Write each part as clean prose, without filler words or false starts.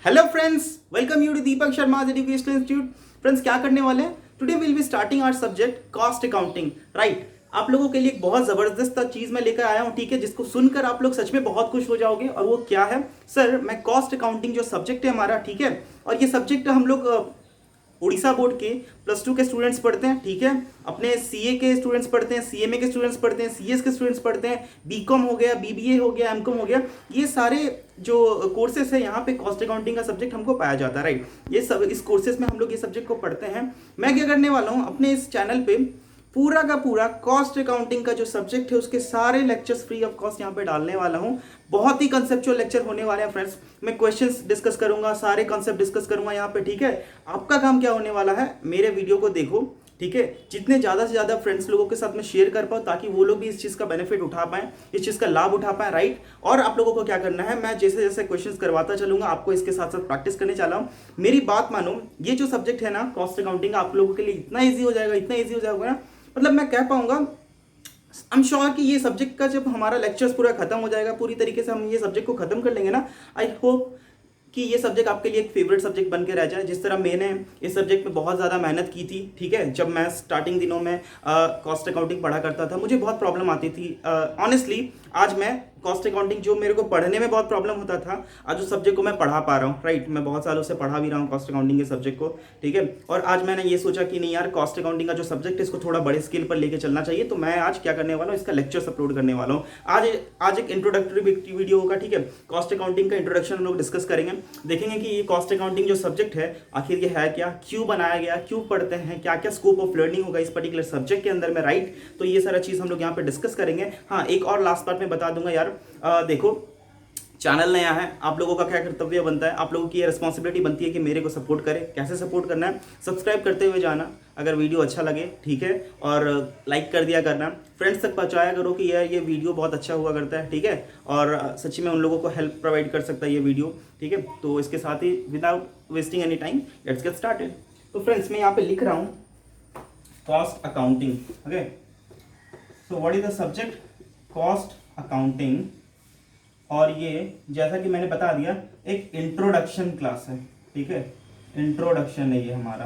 Hello friends, welcome you to Deepak Sharma educational institute. Friends, क्या करने वाले हैं today will be starting our subject cost accounting. Right, आप लोगों के लिए एक बहुत जबरदस्त चीज मैं लेकर आया हूं, ठीक है, जिसको सुनकर आप लोग सच में बहुत खुश हो जाओगे। और वो क्या है सर? मैं कॉस्ट अकाउंटिंग जो सब्जेक्ट है हमारा, ठीक है, और ये सब्जेक्ट हम लोग उड़ीसा बोर्ड के +2 के स्टूडेंट्स पढ़ते हैं, ठीक है, अपने सीए के स्टूडेंट्स पढ़ते हैं, सीएमए के स्टूडेंट्स पढ़ते हैं, सीएस के स्टूडेंट्स पढ़ते हैं, बीकॉम हो गया, बीबीए हो गया, एमकॉम हो गया। ये सारे जो कोर्सेस है यहाँ पे कॉस्ट अकाउंटिंग का सब्जेक्ट हमको पाया जाता है। राइट, ये सब इस कोर्सेज में हम लोग ये सब्जेक्ट को पढ़ते हैं। मैं क्या करने वाला हूँ, अपने इस चैनल पे पूरा का पूरा कॉस्ट अकाउंटिंग का जो सब्जेक्ट है उसके सारे लेक्चर्स फ्री ऑफ कॉस्ट यहाँ पे डालने वाला हूँ। बहुत ही कंसेप्चुअल लेक्चर होने वाले हैं फ्रेंड्स। मैं क्वेश्चंस डिस्कस करूंगा, सारे कॉन्सेप्ट डिस्कस करूंगा यहाँ पे, ठीक है। आपका काम क्या होने वाला है, मेरे वीडियो को देखो, ठीक है, जितने ज़्यादा से ज़्यादा फ्रेंड्स लोगों के साथ में शेयर कर पाऊँ ताकि वो लोग भी इस चीज़ का बेनिफिट उठा पाएँ, इस चीज़ का लाभ उठा पाएँ। राइट, और आप लोगों को क्या करना है, मैं जैसे जैसे क्वेश्चंस करवाता चलूंगा आपको इसके साथ साथ प्रैक्टिस करने चला हूँ। मेरी बात मानो, ये जो सब्जेक्ट है ना कॉस्ट अकाउंटिंग, आप लोगों के लिए इतना ईजी हो जाएगा, इतना ईजी हो जाएगा ना, मतलब मैं कह पाऊंगा आई एम श्योर कि ये सब्जेक्ट का जब हमारा लेक्चर्स पूरा खत्म हो जाएगा, पूरी तरीके से हम ये सब्जेक्ट को खत्म कर लेंगे ना, आई होप कि ये सब्जेक्ट आपके लिए एक फेवरेट सब्जेक्ट बन के रह जाए। जिस तरह मैंने इस सब्जेक्ट में बहुत ज़्यादा मेहनत की थी, ठीक है, जब मैं स्टार्टिंग दिनों में कॉस्ट अकाउंटिंग पढ़ा करता था, मुझे बहुत प्रॉब्लम आती थी। ऑनेस्टली आज मैं कॉस्ट अकाउंटिंग जो मेरे को पढ़ने में बहुत प्रॉब्लम होता था, आज उस सब्जेक्ट को मैं पढ़ा पा रहा हूँ। राइट, मैं बहुत सालों से पढ़ा भी रहा हूँ कॉस्ट अकाउंटिंग के सब्जेक्ट को, ठीक है। और आज मैंने ये सोचा कि नहीं यार, कॉस्ट अकाउंटिंग का जो सब्जेक्ट है इसको थोड़ा बड़े स्केल पर लेके चलना चाहिए। तो मैं आज क्या करने वाला हूँ, इसका लेक्चर्स अपलोड करने वाला हूँ। आज एक इंट्रोडक्टरी वीडियो होगा, ठीक है, कॉस्ट अकाउंटिंग का इंट्रोडक्शन हम लोग डिस्कस करेंगे, देखेंगे कि ये कॉस्ट अकाउंटिंग जो सब्जेक्ट है आखिर ये है क्या, क्यों बनाया गया, क्यों पढ़ते हैं, क्या क्या स्कोप ऑफ लर्निंग होगा इस पर्टिकुलर सब्जेक्ट के अंदर में। राइट, तो ये सारा चीज़ हम लोग यहाँ पे डिस्कस करेंगे। हाँ, एक और लास्ट पार्ट में बता दूंगा यार, देखो चैनल नया है, आप लोगों का क्या कर्तव्य बनता है, आप लोगों की ये रिस्पॉन्सिबिलिटी बनती है कि मेरे को सपोर्ट करें। कैसे सपोर्ट करना है, सब्सक्राइब करते हुए जाना अगर वीडियो अच्छा लगे, ठीक है, और लाइक कर दिया करना, फ्रेंड्स तक पहुंचाया करो कि यार ये वीडियो बहुत अच्छा हुआ करता है, ठीक है, और सच्ची में उन लोगों को हेल्प प्रोवाइड कर सकता है ये वीडियो, ठीक है। तो इसके साथ ही without wasting any time let's get started. तो फ्रेंड्स, मैं यहाँ पे लिख रहा हूँ cost accounting. Okay, so what is the subject, cost accounting. और ये जैसा कि मैंने बता दिया एक इंट्रोडक्शन क्लास है, ठीक है, इंट्रोडक्शन है ये हमारा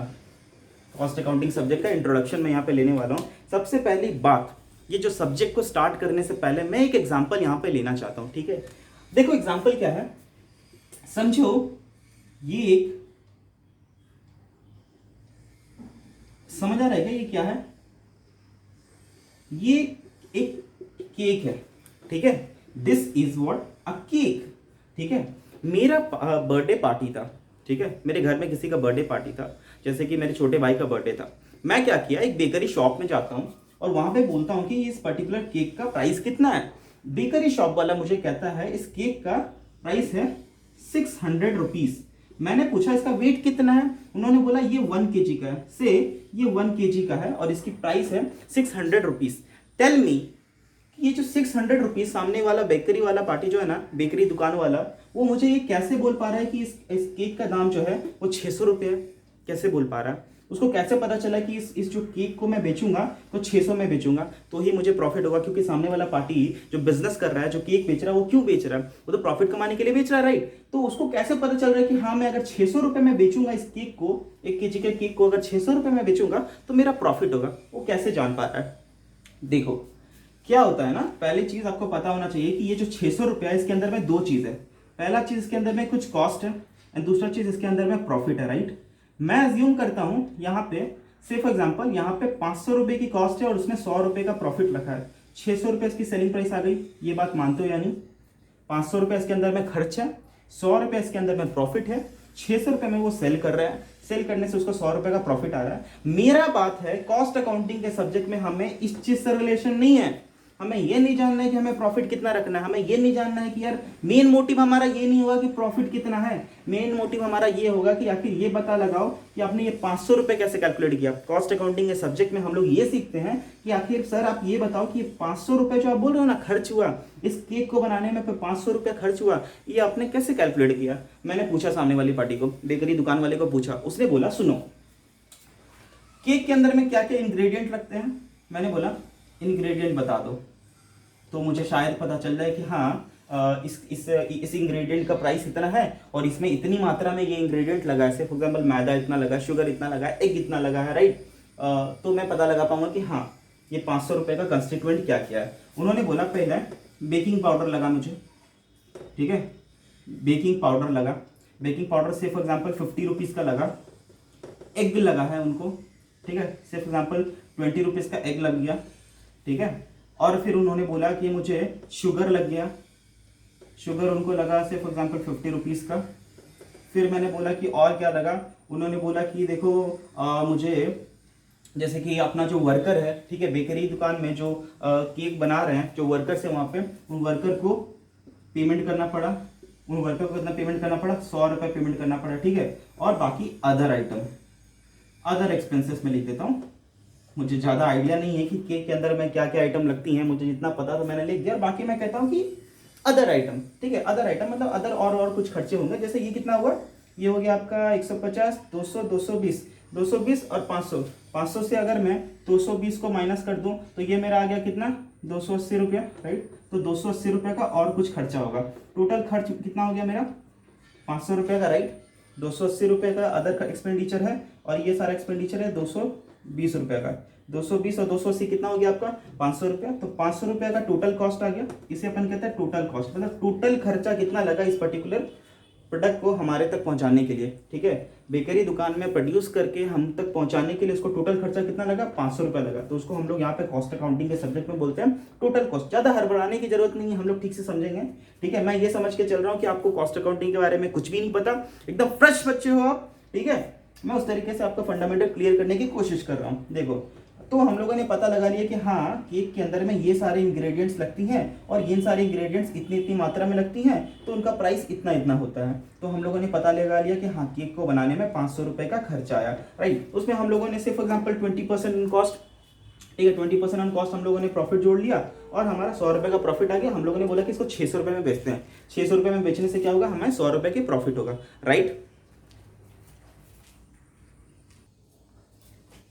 कॉस्ट अकाउंटिंग सब्जेक्ट का इंट्रोडक्शन मैं यहाँ पे लेने वाला हूँ। सबसे पहली बात, ये जो सब्जेक्ट को स्टार्ट करने से पहले मैं एक एग्जांपल यहाँ पे लेना चाहता हूँ, ठीक है। देखो एग्जांपल क्या है, समझो ये एक, समझ आ रहा है क्या ये क्या है, ये एक केक है, ठीक है, this is what a cake, ठीक है। मेरा बर्थडे पार्टी था, ठीक है, मेरे घर में किसी का बर्थडे पार्टी था, जैसे कि मेरे छोटे भाई का बर्थडे था। मैं क्या किया, एक बेकरी शॉप में जाता हूँ और वहां पे बोलता हूँ कि इस पर्टिकुलर केक का प्राइस कितना है। बेकरी शॉप वाला मुझे कहता है इस केक का प्राइस है 600 रुपीज। मैंने पूछा इसका वेट कितना है, उन्होंने बोला ये 1 kg का है, से ये 1 kg का है और इसकी प्राइस है 600 रुपीज। टेल मी, ये जो 600 रुपीज सामने वाला बेकरी वाला पार्टी जो है ना, बेकरी दुकान वाला, वो मुझे ये कैसे बोल पा रहा है कि इस केक का दाम जो है वो 600 रुपये है? कैसे बोल पा रहा है? उसको कैसे पता चला कि इस जो केक को मैं बेचूंगा तो 600 में बेचूंगा तो ही मुझे प्रॉफिट होगा? क्योंकि सामने वाला पार्टी जो बिजनेस कर रहा है, जो केक बेच रहा है, वो क्यों बेच रहा है? वो तो प्रॉफिट कमाने के लिए बेच रहा है, राइट। तो उसको कैसे पता चल रहा है कि हाँ, मैं अगर 600 रुपये में बेचूंगा इस केक को, 1 kg के केक को अगर 600 रुपये में बेचूंगा तो मेरा प्रॉफिट होगा? वो कैसे जान पा रहा है? देखो क्या होता है ना, पहली चीज आपको पता होना चाहिए कि ये जो 600 रुपया है इसके अंदर में 2 चीज है। पहला चीज इसके अंदर में कुछ कॉस्ट है एंड दूसरा चीज इसके अंदर में प्रॉफिट है, राइट। मैं अज्यूम करता हूं यहाँ पे, से फॉर एग्जांपल यहाँ पे 500 रुपए की कॉस्ट है और उसने 100 रुपए का प्रॉफिट रखा है, 600 रुपए इसकी सेलिंग प्राइस आ गई। ये बात मानते हो या नहीं? 500 रुपए इसके अंदर में खर्च है, 100 रुपए इसके अंदर में प्रॉफिट है, 600 रुपए में वो सेल कर रहा है, सेल करने से उसको 100 रुपए का प्रॉफिट आ रहा है। मेरा बात है कॉस्ट अकाउंटिंग के सब्जेक्ट में हमें इस चीज से रिलेशन नहीं है। हमें ये नहीं जानना है कि हमें प्रॉफिट कितना रखना है, हमें ये नहीं जानना है कि यार मेन मोटिव हमारा ये नहीं होगा कि प्रॉफिट कितना है। मेन मोटिव हमारा ये होगा कि आखिर ये पता लगाओ कि आपने ये 500 रुपए कैसे कैलकुलेट किया। कॉस्ट अकाउंटिंग के सब्जेक्ट में हम लोग ये सीखते हैं कि आखिर सर आप ये बताओ कि 500 रुपए जो आप बोल रहे हो ना खर्च हुआ इस केक को बनाने में, 500 रुपए खर्च हुआ, ये आपने कैसे कैलकुलेट किया? मैंने पूछा सामने वाली पार्टी को, बेकरी दुकान वाले को पूछा, उसने बोला सुनो केक के अंदर में क्या क्या इंग्रेडिएंट रखते हैं। मैंने बोला इंग्रेडिएंट बता दो, तो मुझे शायद पता चल जाए कि हाँ इस इंग्रेडिएंट का प्राइस इतना है और इसमें इतनी मात्रा में ये इंग्रेडिएंट लगा है, फॉर एग्जाम्पल मैदा इतना लगा, शुगर इतना लगा, एग इतना लगा है, राइट। तो मैं पता लगा पाऊंगा कि हाँ ये 500 रुपये का कंस्टिट्यूएंट क्या क्या है। उन्होंने बोला पहले बेकिंग पाउडर लगा मुझे, ठीक है, बेकिंग पाउडर लगा, बेकिंग पाउडर से फॉर एग्जाम्पल 50 रुपीज़ का लगा, एग लगा है उनको, ठीक है, से फॉर एग्जाम्पल 20 रुपीज़ का एग लग गया, ठीक है। और फिर उन्होंने बोला कि मुझे शुगर लग गया, शुगर उनको लगा से फॉर एग्जाम्पल 50 रुपीज़ का। फिर मैंने बोला कि और क्या लगा, उन्होंने बोला कि देखो मुझे जैसे कि अपना जो वर्कर है, ठीक है, बेकरी दुकान में जो केक बना रहे हैं जो वर्कर्स है वहाँ पे, उन वर्कर को पेमेंट करना पड़ा, उन वर्कर को कितना पेमेंट करना पड़ा, 100 रुपये पेमेंट करना पड़ा, ठीक है। और बाकी अदर आइटम, अदर एक्सपेंसेस में लिख देता हूँ, मुझे ज़्यादा आइडिया नहीं है कि केक के अंदर में क्या क्या आइटम लगती हैं, मुझे जितना पता तो मैंने लिख दिया, और बाकी मैं कहता हूँ कि अदर आइटम, ठीक है, अदर आइटम मतलब अदर और कुछ खर्चे होंगे। जैसे ये कितना हुआ, ये हो गया आपका 150, 200, 220, 220 और 500, 500 से अगर मैं 220 को माइनस कर दूं तो ये मेरा आ गया कितना, 280 रुपया, राइट। तो 280 रुपये का और कुछ खर्चा होगा, टोटल खर्च कितना हो गया मेरा 500 रुपये का, राइट। 280 रुपये का अदर एक्सपेंडिचर है और ये सारा एक्सपेंडिचर है 220 रुपये का। 220 और 280 कितना हो गया आपका 500 रुपया। तो 500 रुपये का टोटल कॉस्ट आ गया, इसे अपन कहते हैं टोटल कॉस्ट, मतलब टोटल खर्चा कितना लगा इस पर्टिकुलर प्रोडक्ट को हमारे तक पहुंचाने के लिए, ठीक है। बेकरी दुकान में प्रोड्यूस करके हम तक पहुंचाने के लिए उसको टोटल खर्चा कितना लगा, 500 रुपये लगा। तो उसको हम लोग यहाँ पे कॉस्ट अकाउंटिंग के सब्जेक्ट में बोलते हैं टोटल कॉस्ट। ज़्यादा हड़बड़ाने की जरूरत नहीं है, हम लोग ठीक से समझेंगे, ठीक है। मैं ये समझ के चल रहा हूँ कि आपको कॉस्ट अकाउंटिंग के बारे में कुछ भी नहीं पता, एकदम फ्रेश बच्चे हो आप, ठीक है। मैं उस तरीके से आपका फंडामेंटल क्लियर करने की कोशिश कर रहा हूँ। देखो, तो हम लोगों ने पता लगा लिया कि हाँ केक के अंदर में ये सारे इंग्रेडिएंट्स लगती हैं और ये सारे इंग्रेडिएंट्स इतनी इतनी मात्रा में लगती हैं, तो उनका प्राइस इतना इतना होता है। तो हम लोगों ने पता लगा लिया कि हाँ केक को बनाने में 500 रुपये का खर्चा आया, राइट। उसमें हम लोगों ने से फॉर एग्जाम्पल 20% इन कॉस्ट, ठीक है, 20% ऑन कॉस्ट हम लोगों ने प्रॉफिट जोड़ लिया और हमारा 100 रुपये का प्रॉफिट आ गया। हम लोगों ने बोला कि इसको 600 रुपये में बेचते हैं, 600 रुपये में बेचने से क्या होगा, हमें 100 रुपये की प्रॉफिट होगा, राइट।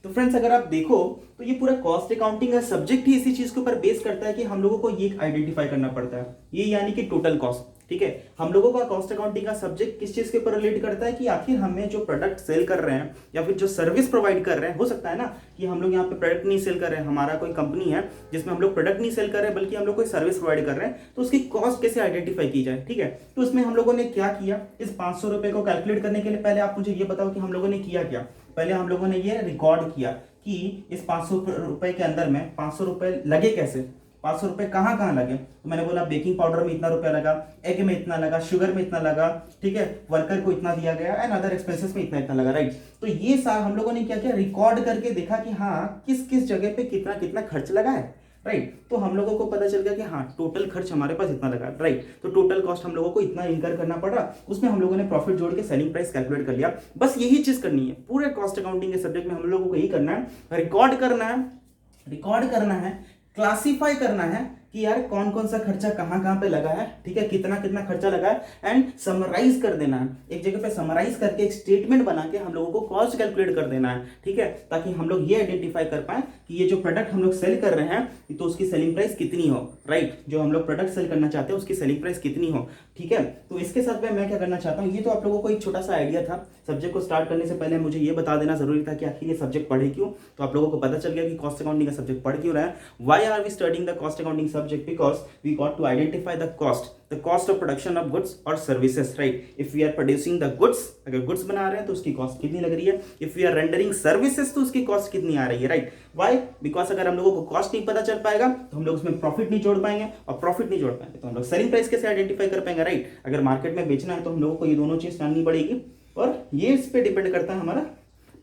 तो फ्रेंड्स अगर आप देखो तो ये पूरा कॉस्ट अकाउंटिंग का सब्जेक्ट ही इसी चीज के ऊपर बेस करता है कि हम लोगों को ये आइडेंटिफाई करना पड़ता है, ये यानी कि टोटल कॉस्ट, ठीक है। हम लोगों का कॉस्ट अकाउंटिंग का सब्जेक्ट किस चीज के ऊपर रिलेट करता है कि आखिर हमें जो प्रोडक्ट सेल कर रहे हैं या फिर जो सर्विस प्रोवाइड कर रहे हैं, हो सकता है ना कि हम लोग यहाँ पे प्रोडक्ट नहीं सेल कर रहे हैं, हमारा कोई कंपनी है जिसमें हम लोग प्रोडक्ट नहीं सेल कर रहे हैं बल्कि हम लोग कोई सर्विस प्रोवाइड कर रहे हैं, तो उसकी कॉस्ट कैसे आइडेंटिफाई की जाए, ठीक है। तो उसमें हम लोगों ने क्या किया, इस 500 रुपये को कैलकुलेट करने के लिए पहले आप मुझे ये बताओ कि हम लोगों ने किया क्या। पहले हम लोगों ने ये रिकॉर्ड किया कि इस 500 रुपए के अंदर में 500 रुपए लगे कैसे, 500 रुपए कहाँ कहाँ लगे। तो मैंने बोला बेकिंग पाउडर में इतना रुपया लगा, एग में इतना लगा, शुगर में इतना लगा, ठीक है, वर्कर को इतना दिया गया एंड अदर एक्सपेंसेस में इतना इतना लगा, राइट। तो ये सारा हम लोगों ने क्या किया, रिकॉर्ड करके देखा कि हाँ किस किस जगह पे कितना कितना खर्च लगा है, राइट। तो हम लोगों को पता चल गया कि हाँ टोटल खर्च हमारे पास इतना लगा, राइट। तो टोटल कॉस्ट हम लोगों को इतना इनकर करना पड़ा, उसमें हम लोगों ने प्रॉफिट जोड़ के सेलिंग प्राइस कैलकुलेट कर लिया। बस यही चीज करनी है पूरे कॉस्ट अकाउंटिंग के सब्जेक्ट में, हम लोगों को यही करना है, रिकॉर्ड करना है, क्लासिफाई करना है कि यार कौन कौन सा खर्चा कहाँ कहाँ पे लगा है, ठीक है, कितना कितना खर्चा लगा है, एंड समराइज कर देना है एक जगह पे, समराइज करके एक स्टेटमेंट बना के हम लोगों को कॉस्ट कैलकुलेट कर देना है, ठीक है, ताकि हम लोग ये आइडेंटिफाई कर पाए कि ये जो प्रोडक्ट हम लोग सेल कर रहे हैं तो उसकी सेलिंग प्राइस कितनी हो, राइट। जो हम लोग प्रोडक्ट सेल करना चाहते हैं उसकी सेलिंग प्राइस कितनी हो, ठीक है। तो इसके साथ में मैं क्या करना चाहता हूँ, ये तो आप लोगों को एक छोटा सा आइडिया था। सब्जेक्ट को स्टार्ट करने से पहले मुझे ये बता देना जरूरी था कि आखिर ये सब्जेक्ट पढ़े क्यों। तो आप लोगों को पता चल गया कि कॉस्ट अकाउंटिंग का सब्जेक्ट पढ़ क्यों रहा है। Why are we studying the cost accounting subject, because we got to identify the cost of production of goods or services, right? If we are producing the goods, अगर goods बना रहे हैं तो उसकी कॉस्ट कितनी लग रही है, if we are rendering services तो उसकी कॉस्ट कितनी आ रही है, right? Why? Because अगर हम लोगों को कॉस्ट नहीं पता चल पाएगा तो हम लोग उसमें प्रॉफिट नहीं जोड़ पाएंगे, और प्रॉफिट नहीं जोड़ पाएंगे तो हम लोग सेलिंग प्राइस कैसे आइडेंटिफाई कर पाएंगे, राइट। अगर मार्केट में बेचना है तो हम लोगों को ये दोनों चीज जाननी पड़ेगी, और ये इस पे डिपेंड करता है हमारा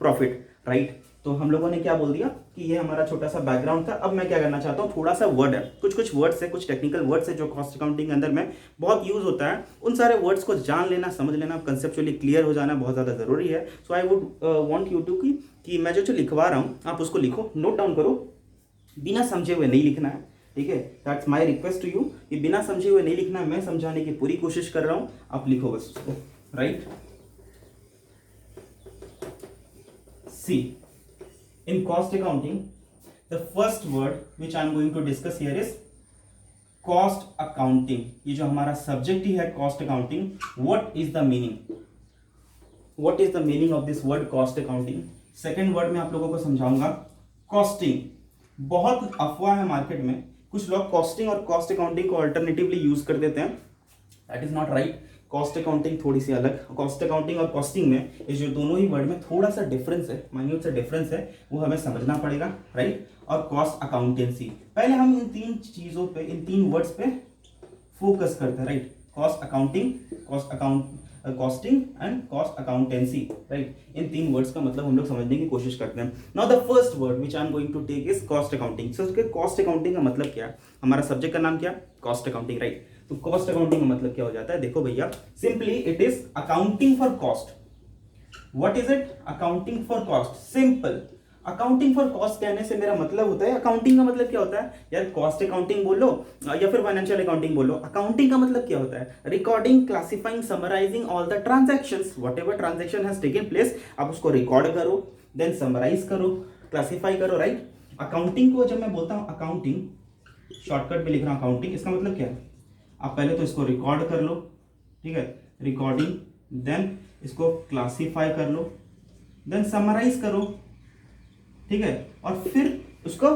प्रॉफिट, राइट। तो हम लोगों ने क्या बोल दिया कि ये हमारा छोटा सा बैकग्राउंड था। अब मैं क्या करना चाहता हूँ, थोड़ा सा वर्ड है, कुछ वर्ड्स है, कुछ टेक्निकल वर्ड्स है जो कॉस्ट अकाउंटिंग के अंदर में बहुत यूज होता है। उन सारे वर्ड्स को जान लेना, समझ लेना, कंसेप्चुअली क्लियर हो जाना बहुत ज़्यादा जरूरी है। So I would want you to कि मैं जो लिखवा रहा हूँ आप उसको लिखो, नोट डाउन करो, बिना समझे हुए नहीं लिखना है, ठीक है। That's my request to you कि बिना समझे हुए नहीं लिखना है, मैं समझाने की पूरी कोशिश कर रहा हूँ, आप लिखो बस उसको, right. See, in cost accounting, the first word which I am going to discuss here is cost accounting, ये जो हमारा सब्जेक्ट ही है cost accounting, what is the meaning, what is the meaning of this word cost accounting. Second word में आप लोगों को समझाऊंगा costing. बहुत अफवाह है मार्केट में, कुछ लोग कॉस्टिंग और कॉस्ट अकाउंटिंग को अल्टरनेटिवली यूज कर देते हैं, that is not right. Cost accounting थोड़ी सी अलग, कॉस्ट अकाउंटिंग और कॉस्टिंग में ये जो दोनों ही वर्ड में थोड़ा सा डिफरेंस है, माइन्यूट सा डिफरेंस है, वो हमें समझना पड़ेगा, राइट। और कॉस्ट अकाउंटेंसी, पहले हम इन तीन चीजों पे, इन तीन वर्ड्स पे फोकस करते हैं, right. Cost accounting, costing and cost accountancy, right. इन तीन वर्ड्स का मतलब हम लोग समझने की कोशिश करते हैं। Now the first word which I am going to take is cost accounting. So cost accounting का मतलब क्या है, हमारा सब्जेक्ट का नाम क्या, कॉस्ट अकाउंटिंग, राइट। तो कॉस्ट अकाउंटिंग का मतलब क्या हो जाता है, देखो भैया, simply it is accounting for cost. What is it, accounting for cost, simple. Accounting for cost कहने से मेरा मतलब होता है, अकाउंटिंग का मतलब क्या होता है यार, कॉस्ट अकाउंटिंग बोलो या फिर फाइनेंशियल अकाउंटिंग बोलो, अकाउंटिंग का मतलब क्या होता है, recording, classifying, summarizing all the transactions, whatever transaction has taken place, आप उसको रिकॉर्ड करो, देन समराइज करो, क्लासिफाई करो, राइट। अकाउंटिंग को जब मैं बोलता हूं अकाउंटिंग, शॉर्टकट में लिख रहा हूं अकाउंटिंग, इसका मतलब क्या है, आप पहले तो इसको रिकॉर्ड कर लो, ठीक है, रिकॉर्डिंग, देन इसको क्लासिफाई कर लो, देन समराइज करो, ठीक है, और फिर उसको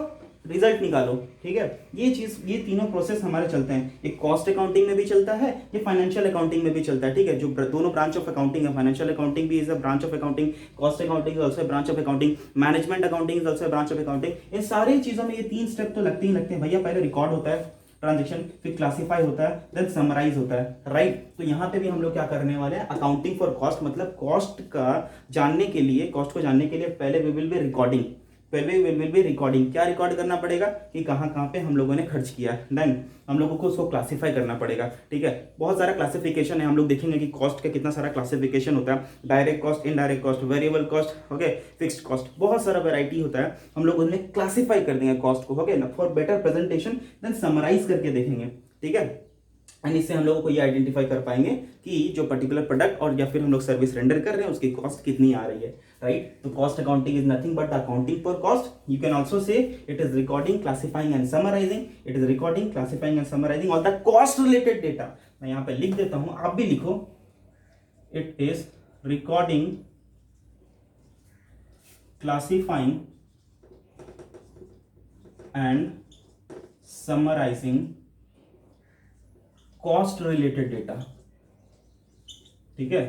रिजल्ट निकालो, ठीक है। ये चीज, ये तीनों प्रोसेस हमारे चलते हैं, एक कॉस्ट अकाउंटिंग में भी चलता है, ये फाइनेंशियल अकाउंटिंग में भी चलता है, ठीक है। जो दोनों ब्रांच ऑफ अकाउंटिंग है, फाइनेंशियल अकाउंटिंग भी is a branch of accounting, cost accounting is also a branch of accounting, management accounting is also a branch of accounting. इन सारी चीजों में ये तीन स्टेप तो लगते ही लगते हैं भैया, पहले रिकॉर्ड होता है ट्रांजेक्शन, फिर क्लासिफाई होता है, देन समराइज होता है, राइट। तो यहाँ पे भी हम लोग क्या करने वाले हैं, अकाउंटिंग फॉर कॉस्ट, मतलब कॉस्ट का जानने के लिए, कॉस्ट को जानने के लिए पहले वी विल बी रिकॉर्डिंग, पहले विल बी रिकॉर्डिंग, क्या रिकॉर्ड करना पड़ेगा कि कहाँ कहाँ पे हम लोगों ने खर्च किया, देन हम लोगों को उसको क्लासिफाई करना पड़ेगा, ठीक है। बहुत सारा क्लासिफिकेशन है, हम लोग देखेंगे कि कॉस्ट का कितना सारा क्लासिफिकेशन होता है, direct cost, indirect cost, variable cost, okay, fixed cost, बहुत सारा वैरायटी होता है, हम लोग उनमें क्लासिफाई कर देंगे कॉस्ट को, ओके ना, for better presentation, then summarize करके देखेंगे, ठीक है। एंड इससे हम लोगों को ये आइडेंटिफाई कर पाएंगे कि जो पर्टिकुलर प्रोडक्ट और या फिर हम लोग सर्विस रेंडर कर रहे हैं उसकी कॉस्ट कितनी आ रही है, राइट। तो cost accounting is nothing but accounting for cost. You can also say it is recording, classifying and summarising, it is recording, classifying and summarising all the cost related data. मैं यहाँ पे लिख देता हूं, आप भी लिखो, it is recording, classifying and summarising cost related data, ठीक है।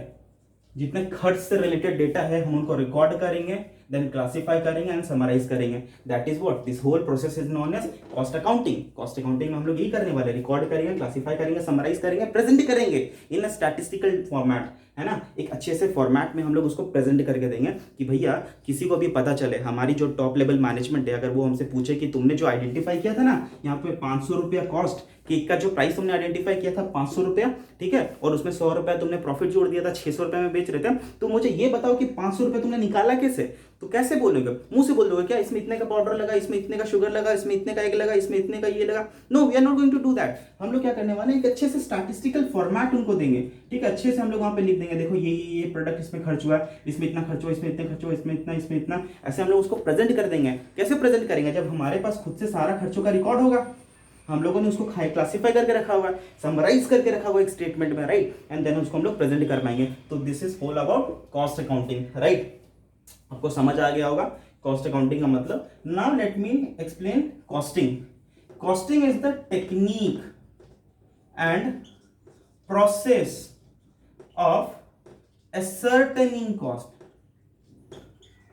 जितने खर्च से रिलेटेड डेटा है हम उनको रिकॉर्ड करेंगे, देन क्लासिफाई करेंगे एंड समराइज करेंगे, that is what this whole process is known as cost accounting. Cost accounting में हम लोग यही करने वाले, रिकॉर्ड करेंगे, क्लासिफाई करेंगे, समराइज करेंगे, प्रेजेंट करेंगे इन अ स्टैटिस्टिकल फॉर्मेट, है ना, एक अच्छे से फॉर्मेट में हम लोग उसको प्रेजेंट करके देंगे कि भैया किसी को भी पता चले, हमारी जो टॉप लेवल मैनेजमेंट है, अगर वो हमसे पूछे कि तुमने जो आइडेंटिफाई किया था ना यहाँ पे 500 रुपया कॉस्ट, केक का जो प्राइस तुमने आइडेंटिफाई किया था 500 रुपया, ठीक है, और उसमें 100 रुपया तुमने प्रॉफिट जोड़ दिया था, 600 रुपये में बेच रहे थे, तो मुझे ये बताओ कि 500 रुपये तुमने निकाला कैसे। तो कैसे बोलोगे, मुंह से बोल दोगे क्या, इसमें इतने का पाउडर लगा, इसमें इतने का शुगर लगा, इसमें इतने का एग लगा, इसमें इतने का ये लगा, no, we are not going to do that. हम लोग क्या करने वाले हैं, एक अच्छे से स्टैटिस्टिकल फॉर्मेट उनको देंगे, ठीक है, अच्छे से हम लोग वहां पे लिख देंगे, देखो ये प्रोडक्ट इसमें खर्च हुआ, इसमें इतना खर्च हुआ, इसमें इतने खर्च हुआ, इसमें इतना, इसमें इतना, ऐसे हम लोग उसको प्रेजेंट कर देंगे। कैसे प्रेजेंट करेंगे, जब हमारे पास खुद से सारा खर्चों का रिकॉर्ड होगा, हम लोगों ने उसको क्लासिफाई करके रखा हुआ है, समराइज करके रखा हुआ है एक स्टेटमेंट में, राइट, एंड देन उसको हम लोग प्रेजेंट कर पाएंगे। तो this is all about cost accounting, right. आपको समझ आ गया होगा कॉस्ट अकाउंटिंग का मतलब। Now let me explain costing. Costing is the technique and process of ascertaining cost.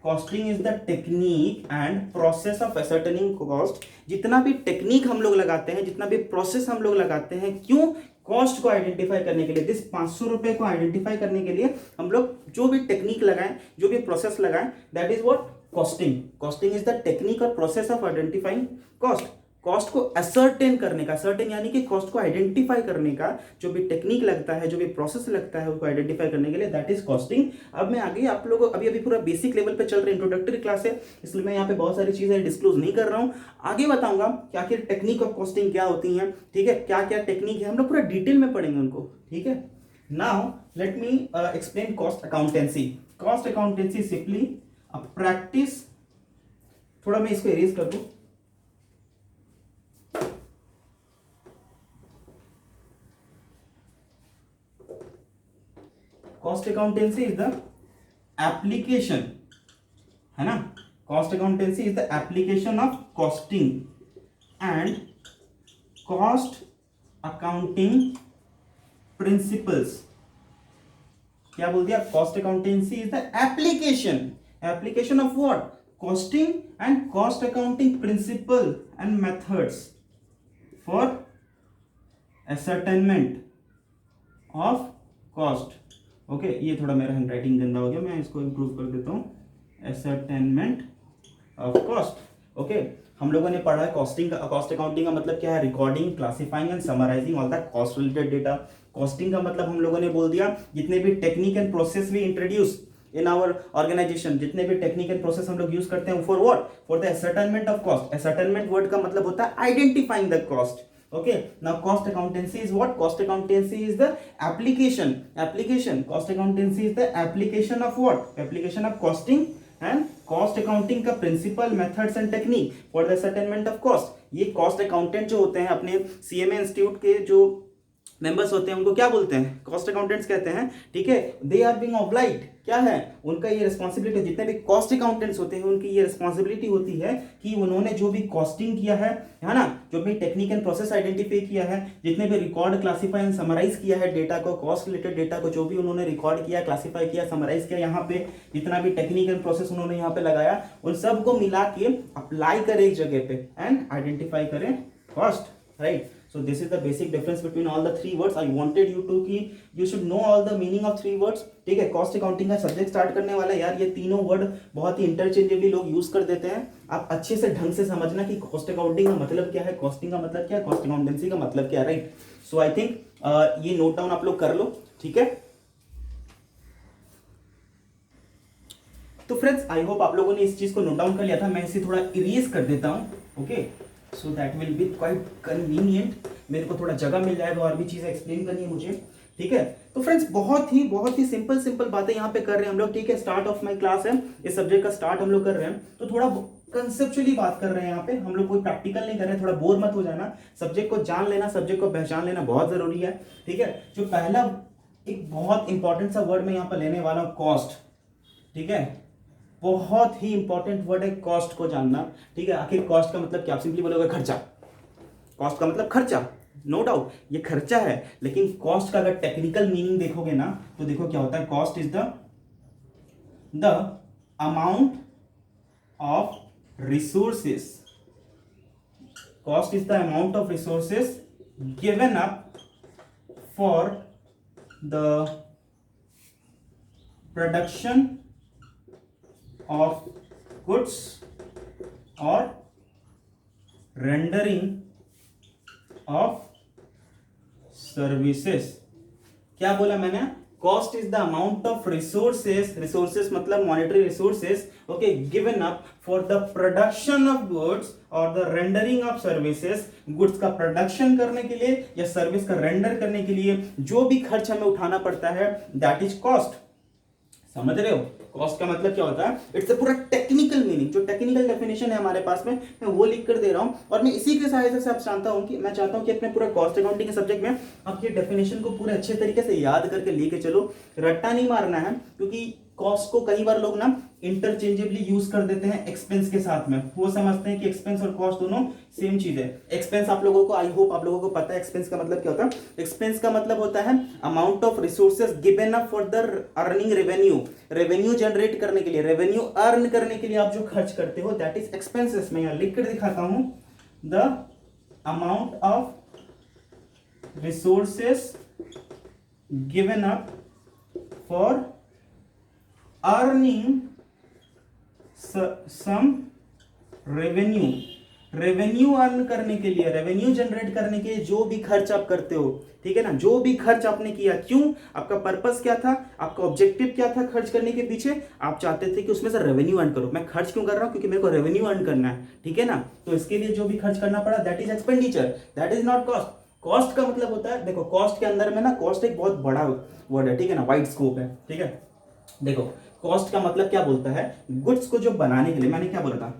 Costing is the technique and process of ascertaining cost. जितना भी technique हम लोग लगाते हैं, जितना भी प्रोसेस हम लोग लगाते हैं, क्यों, कॉस्ट को आइडेंटिफाई करने के लिए, दिस 500 रुपए को आइडेंटिफाई करने के लिए हम लोग जो भी टेक्निक लगाएं, जो भी प्रोसेस लगाएं, that is what costing. Costing is the technique और process of identifying cost. Cost को असर्टेन करने का, सर्टेन यानी कि कॉस्ट को आइडेंटिफाई करने का जो भी टेक्निक लगता है, जो भी प्रोसेस लगता है उसको आइडेंटिफाई करने के लिए, दैट इज कॉस्टिंग। अब मैं आगे आप लोगों को, अभी पूरा बेसिक लेवल पे चल रही इंट्रोडक्टरी क्लास है, इसलिए मैं यहाँ पे बहुत सारी चीजें डिस्क्लोज नहीं कर रहा हूँ, आगे बताऊंगा कि आखिर टेक्निक ऑफ कॉस्टिंग क्या होती है, ठीक है, क्या क्या टेक्निक है, हम लोग पूरा डिटेल में पढ़ेंगे उनको, ठीक है। Now let me explain cost accountancy. Cost accountancy simply a practice, थोड़ा मैं इसको इरेज कर दूं, cost accountancy is the application, है ना, cost accountancy is the application of costing and cost accounting principles. क्या बोल दिया? Cost accountancy is the application of what? Costing and cost accounting principle and methods for ascertainment of cost. Okay, ये थोड़ा मेरा hand writing गंदा हो गया, मैं इसको इंप्रूव कर देता हूं। ascertainment of cost. ओके, हम लोगों ने पढ़ा है कॉस्टिंग का, कॉस्ट अकाउंटिंग का मतलब क्या है? Recording, classifying and summarising all the cost related data. Costing का मतलब हम लोगों ने बोल दिया जितने भी technique and process we introduce in our organization, जितने भी टेक्निक एंड प्रोसेस हम लोग यूज करते हैं for what? For the ascertainment of cost. ascertainment word का मतलब होता है identifying the cost. Okay, now cost accountancy is what? Cost accountancy is the application. Cost accountancy is the application of what? Application of costing and cost accounting का principle, methods and technique for the ascertainment of cost. ये cost accountant जो होते हैं अपने CMA institute के जो members होते हैं उनको क्या बोलते हैं? कॉस्ट अकाउंटेंट्स कहते हैं, ठीक है। दे आर बीइंग ऑब्लाइज्ड, क्या है उनका ये रिस्पॉन्सिबिलिटी, जितने भी कॉस्ट अकाउंटेंट्स होते हैं उनकी ये रिस्पॉन्सिबिलिटी होती है कि उन्होंने जो भी कॉस्टिंग किया है ना, जो भी टेक्निक एंड प्रोसेस आइडेंटिफाई किया है, जितने भी रिकॉर्ड, क्लासीफाई एंड समराइज किया है डेटा को, कॉस्ट रिलेटेड डेटा को जो भी उन्होंने रिकॉर्ड किया, क्लासीफाई किया, समराइज किया, यहाँ पे जितना भी टेक्निक एंड प्रोसेस उन्होंने यहाँ पे लगाया, उन सबको मिला के अप्लाई करें एक जगह पे एंड आइडेंटिफाई करें cost, right. So this is the basic difference between all the three words. I wanted you to कि you should know all the meaning of three words. ठीक है, कॉस्ट अकाउंटिंग का subject start करने वाला है यार, ये तीनों वर्ड बहुत ही इंटरचेंजेबली लोग यूज कर देते हैं। आप अच्छे से ढंग से समझना कि कॉस्ट अकाउंटिंग का मतलब क्या है, कॉस्टिंग का मतलब क्या है, कॉस्ट अकाउंटेंसी का मतलब क्या है, राइट। सो आई थिंक ये नोट डाउन आप लोग कर लो, ठीक है। तो फ्रेंड्स आई होप आप लोगों ने इस चीज को नोट डाउन कर लिया था। मैं इसे थोड़ा इरेज कर देता हूँ, okay, so that will be quite convenient, मेरे को थोड़ा जगह मिल जाएगा और भी चीजें एक्सप्लेन करनी है मुझे, ठीक है। तो फ्रेंड्स बहुत ही सिंपल बातें यहाँ पे कर रहे हैं हम लोग, ठीक है। स्टार्ट ऑफ माय क्लास है, इस सब्जेक्ट का स्टार्ट हम लोग कर रहे हैं, तो थोड़ा कंसेप्चुअली बात कर रहे हैं यहाँ पे हम लोग, कोई प्रैक्टिकल नहीं कर रहे हैं। थोड़ा बोर मत हो जाना, सब्जेक्ट को जान लेना, सब्जेक्ट को पहचान लेना बहुत जरूरी है, ठीक है। जो पहला एक बहुत इंपॉर्टेंट सा वर्ड मैं यहाँ पे लेने वाला हूँ, कॉस्ट, ठीक है। बहुत ही इंपॉर्टेंट वर्ड है कॉस्ट को जानना, ठीक है। आखिर कॉस्ट का मतलब क्या? आप सिंपली बोलोगे खर्चा। कॉस्ट का मतलब खर्चा, नो डाउट ये खर्चा है, लेकिन कॉस्ट का अगर टेक्निकल मीनिंग देखोगे ना तो देखो क्या होता है। Cost is the amount of resources, cost is the amount of resources given up for the production of goods or rendering of services। क्या बोला मैंने? Cost is the amount of resources मतलब monetary resources, okay, given up for the production of goods और the rendering of services. Goods का प्रोडक्शन करने के लिए या सर्विस का रेंडर करने के लिए जो भी खर्च हमें उठाना पड़ता है, दैट इज कॉस्ट। समझ रहे हो? कॉस्ट का मतलब क्या होता है? इट्स अ पूरा टेक्निकल मीनिंग, जो टेक्निकल डेफिनेशन है हमारे पास में, मैं वो लिख कर दे रहा हूं, और मैं इसी के सहायता से आप चाहता हूं कि अपने पूरा कॉस्ट अकाउंटिंग के सब्जेक्ट में आप ये डेफिनेशन को पूरे अच्छे तरीके से याद करके लेके चलो। रट्टा नहीं मारना है, क्योंकि कॉस्ट को कई बार लोग ना इंटरचेंजेबली यूज कर देते हैं एक्सपेंस के साथ में। वो समझते हैं कि एक्सपेंस और कॉस्ट दोनों सेम चीज है। एक्सपेंस आप लोगों को, आई होप आप लोगों को पता है एक्सपेंस का मतलब क्या होता है। एक्सपेंस का मतलब होता है amount of resources given up for the earning revenue. Revenue generate करने के लिए, रेवेन्यू अर्न करने के लिए आप जो खर्च करते हो, दैट इज एक्सपेंसेस। मैं यहाँ लिख कर दिखाता हूं, the amount of resources given up for earning some revenue. Revenue earn करने के लिए, रेवेन्यू जनरेट करने के लिए जो भी खर्च आप करते हो, ठीक है ना, जो भी खर्च आपने किया, क्यों, आपका पर्पस क्या था, आपका ऑब्जेक्टिव क्या था खर्च करने के पीछे? आप चाहते थे कि उसमें से रेवेन्यू अर्न करो। मैं खर्च क्यों कर रहा हूं? क्योंकि मेरे को रेवेन्यू अर्न करना है, ठीक है ना। तो इसके लिए जो भी खर्च करना पड़ा, that is expenditure, that is not cost. Cost का मतलब होता है, देखो कॉस्ट के अंदर में ना, कॉस्ट एक बहुत बड़ा वर्ड है, ठीक है ना, वाइड स्कोप है, ठीक है। देखो कॉस्ट का मतलब क्या बोलता है? गुड्स को जो बनाने के लिए, मैंने क्या बोला था,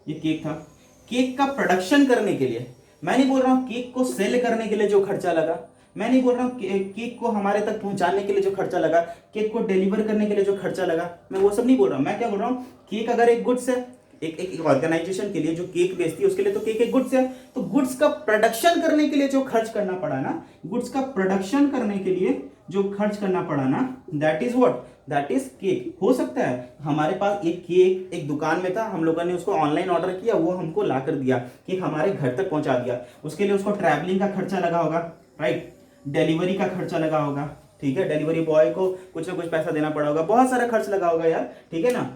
ये केक था, केक का प्रोडक्शन करने के लिए, मैं नहीं बोल रहा हूं केक को सेल करने के लिए जो खर्चा लगा, मैं नहीं बोल रहा हूँ केक को हमारे तक पहुंचाने के लिए जो खर्चा लगा, केक को डिलीवर करने के लिए जो खर्चा लगा, मैं वो सब नहीं बोल रहा हूँ। मैं क्या बोल रहा हूँ, केक अगर एक गुड्स है, एक ऑर्गेनाइजेशन के लिए जो केक बेचती है उसके लिए तो केक एक गुड्स है, तो गुड्स का प्रोडक्शन करने के लिए जो खर्च करना पड़ा ना, गुड्स का प्रोडक्शन करने के लिए जो खर्च करना पड़ा ना, that is what, that is cake. हो सकता है हमारे पास एक केक एक दुकान में था, हम लोगों ने उसको ऑनलाइन ऑर्डर किया, वो हमको ला कर दिया, केक हमारे घर तक पहुंचा दिया, उसके लिए उसको ट्रैवलिंग का खर्चा लगा होगा, राइट, डिलीवरी का खर्चा लगा होगा, ठीक है, डिलीवरी बॉय को कुछ ना कुछ पैसा देना पड़ा होगा, बहुत सारा खर्च लगा होगा यार, ठीक है ना,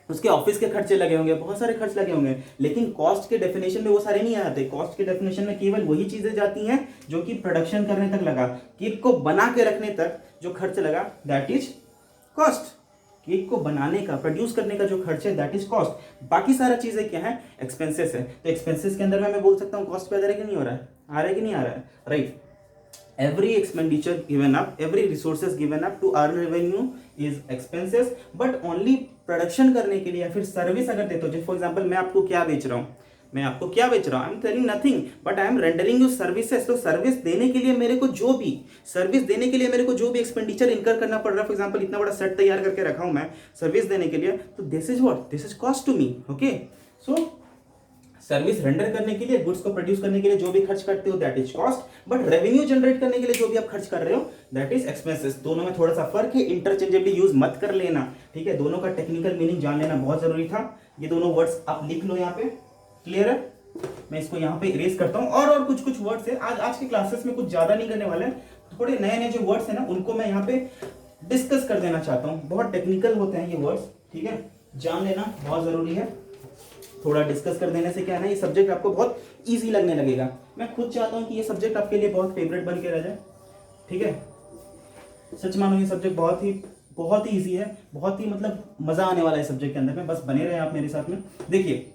उसके ऑफिस के खर्चे लगे होंगे, बहुत सारे खर्च लगे होंगे, लेकिन कॉस्ट के डेफिनेशन में वो सारे नहीं आते। कॉस्ट के डेफिनेशन में केवल वही चीजें जाती हैं जो कि प्रोडक्शन करने तक लगा, केक को बना के रखने तक जो खर्च लगा दैट इज कॉस्ट। केक को बनाने का, प्रोड्यूस करने का जो खर्च है दैट इज कॉस्ट। बाकी सारा चीजें क्या है, एक्सपेंसेस है। तो एक्सपेंसेस के अंदर में मैं बोल सकता हूँ कॉस्ट पैदा कि नहीं हो रहा है, आ रहा है कि नहीं आ रहा है, right. Every expenditure given up, every resources given up to earn revenue is expenses, but only production करने के लिए या फिर सर्विस अगर देते हो, जैसे फॉर एग्जांपल मैं आपको क्या बेच रहा हूँ, मैं आपको क्या बेच रहा हूँ, I am telling nothing but I am rendering you services. तो सर्विस देने के लिए मेरे को जो भी एक्सपेंडिचर इनकर करना पड़ रहा है, फॉर एग्जांपल इतना बड़ा सेट तैयार करके रखा हूँ मैं सर्विस देने के लिए, तो this is what, this is cost to me, okay. So service render करने के लिए, गुड्स को प्रोड्यूस करने के लिए जो भी खर्च करते हो that is cost, but revenue generate करने के लिए जो भी आप खर्च कर रहे हो दैट इज एक्सपेंसेस। दोनों में थोड़ा सा फर्क है, इंटरचेंजेबली यूज मत कर लेना, ठीक है, दोनों का टेक्निकल मीनिंग जान लेना बहुत जरूरी था। ये दोनों वर्ड्स आप लिख लो यहाँ पे, क्लियर है। मैं इसको यहाँ पे इरेज करता हूँ, और कुछ वर्ड्स है, आज के क्लासेस में कुछ ज्यादा नहीं करने वाले, थोड़े नए नए जो वर्ड्स है ना उनको मैं यहाँ पे डिस्कस कर देना चाहता हूँ। बहुत टेक्निकल होते हैं ये वर्ड्स, ठीक है, जान लेना बहुत जरूरी है। थोड़ा डिस्कस कर देने से क्या है ना, ये सब्जेक्ट आपको बहुत इजी लगने लगेगा। मैं खुद चाहता हूँ कि ये सब्जेक्ट आपके लिए बहुत फेवरेट बन के रह जाए, ठीक है। सच मानो ये सब्जेक्ट बहुत ही इजी है, बहुत ही मतलब मजा आने वाला है सब्जेक्ट के अंदर में, बस बने रहे आप मेरे साथ में। देखिए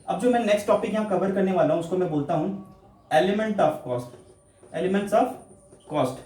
अब जो मैं नेक्स्ट टॉपिक यहाँ कवर करने वाला हूँ उसको मैं बोलता हूँ element of cost. Elements of cost,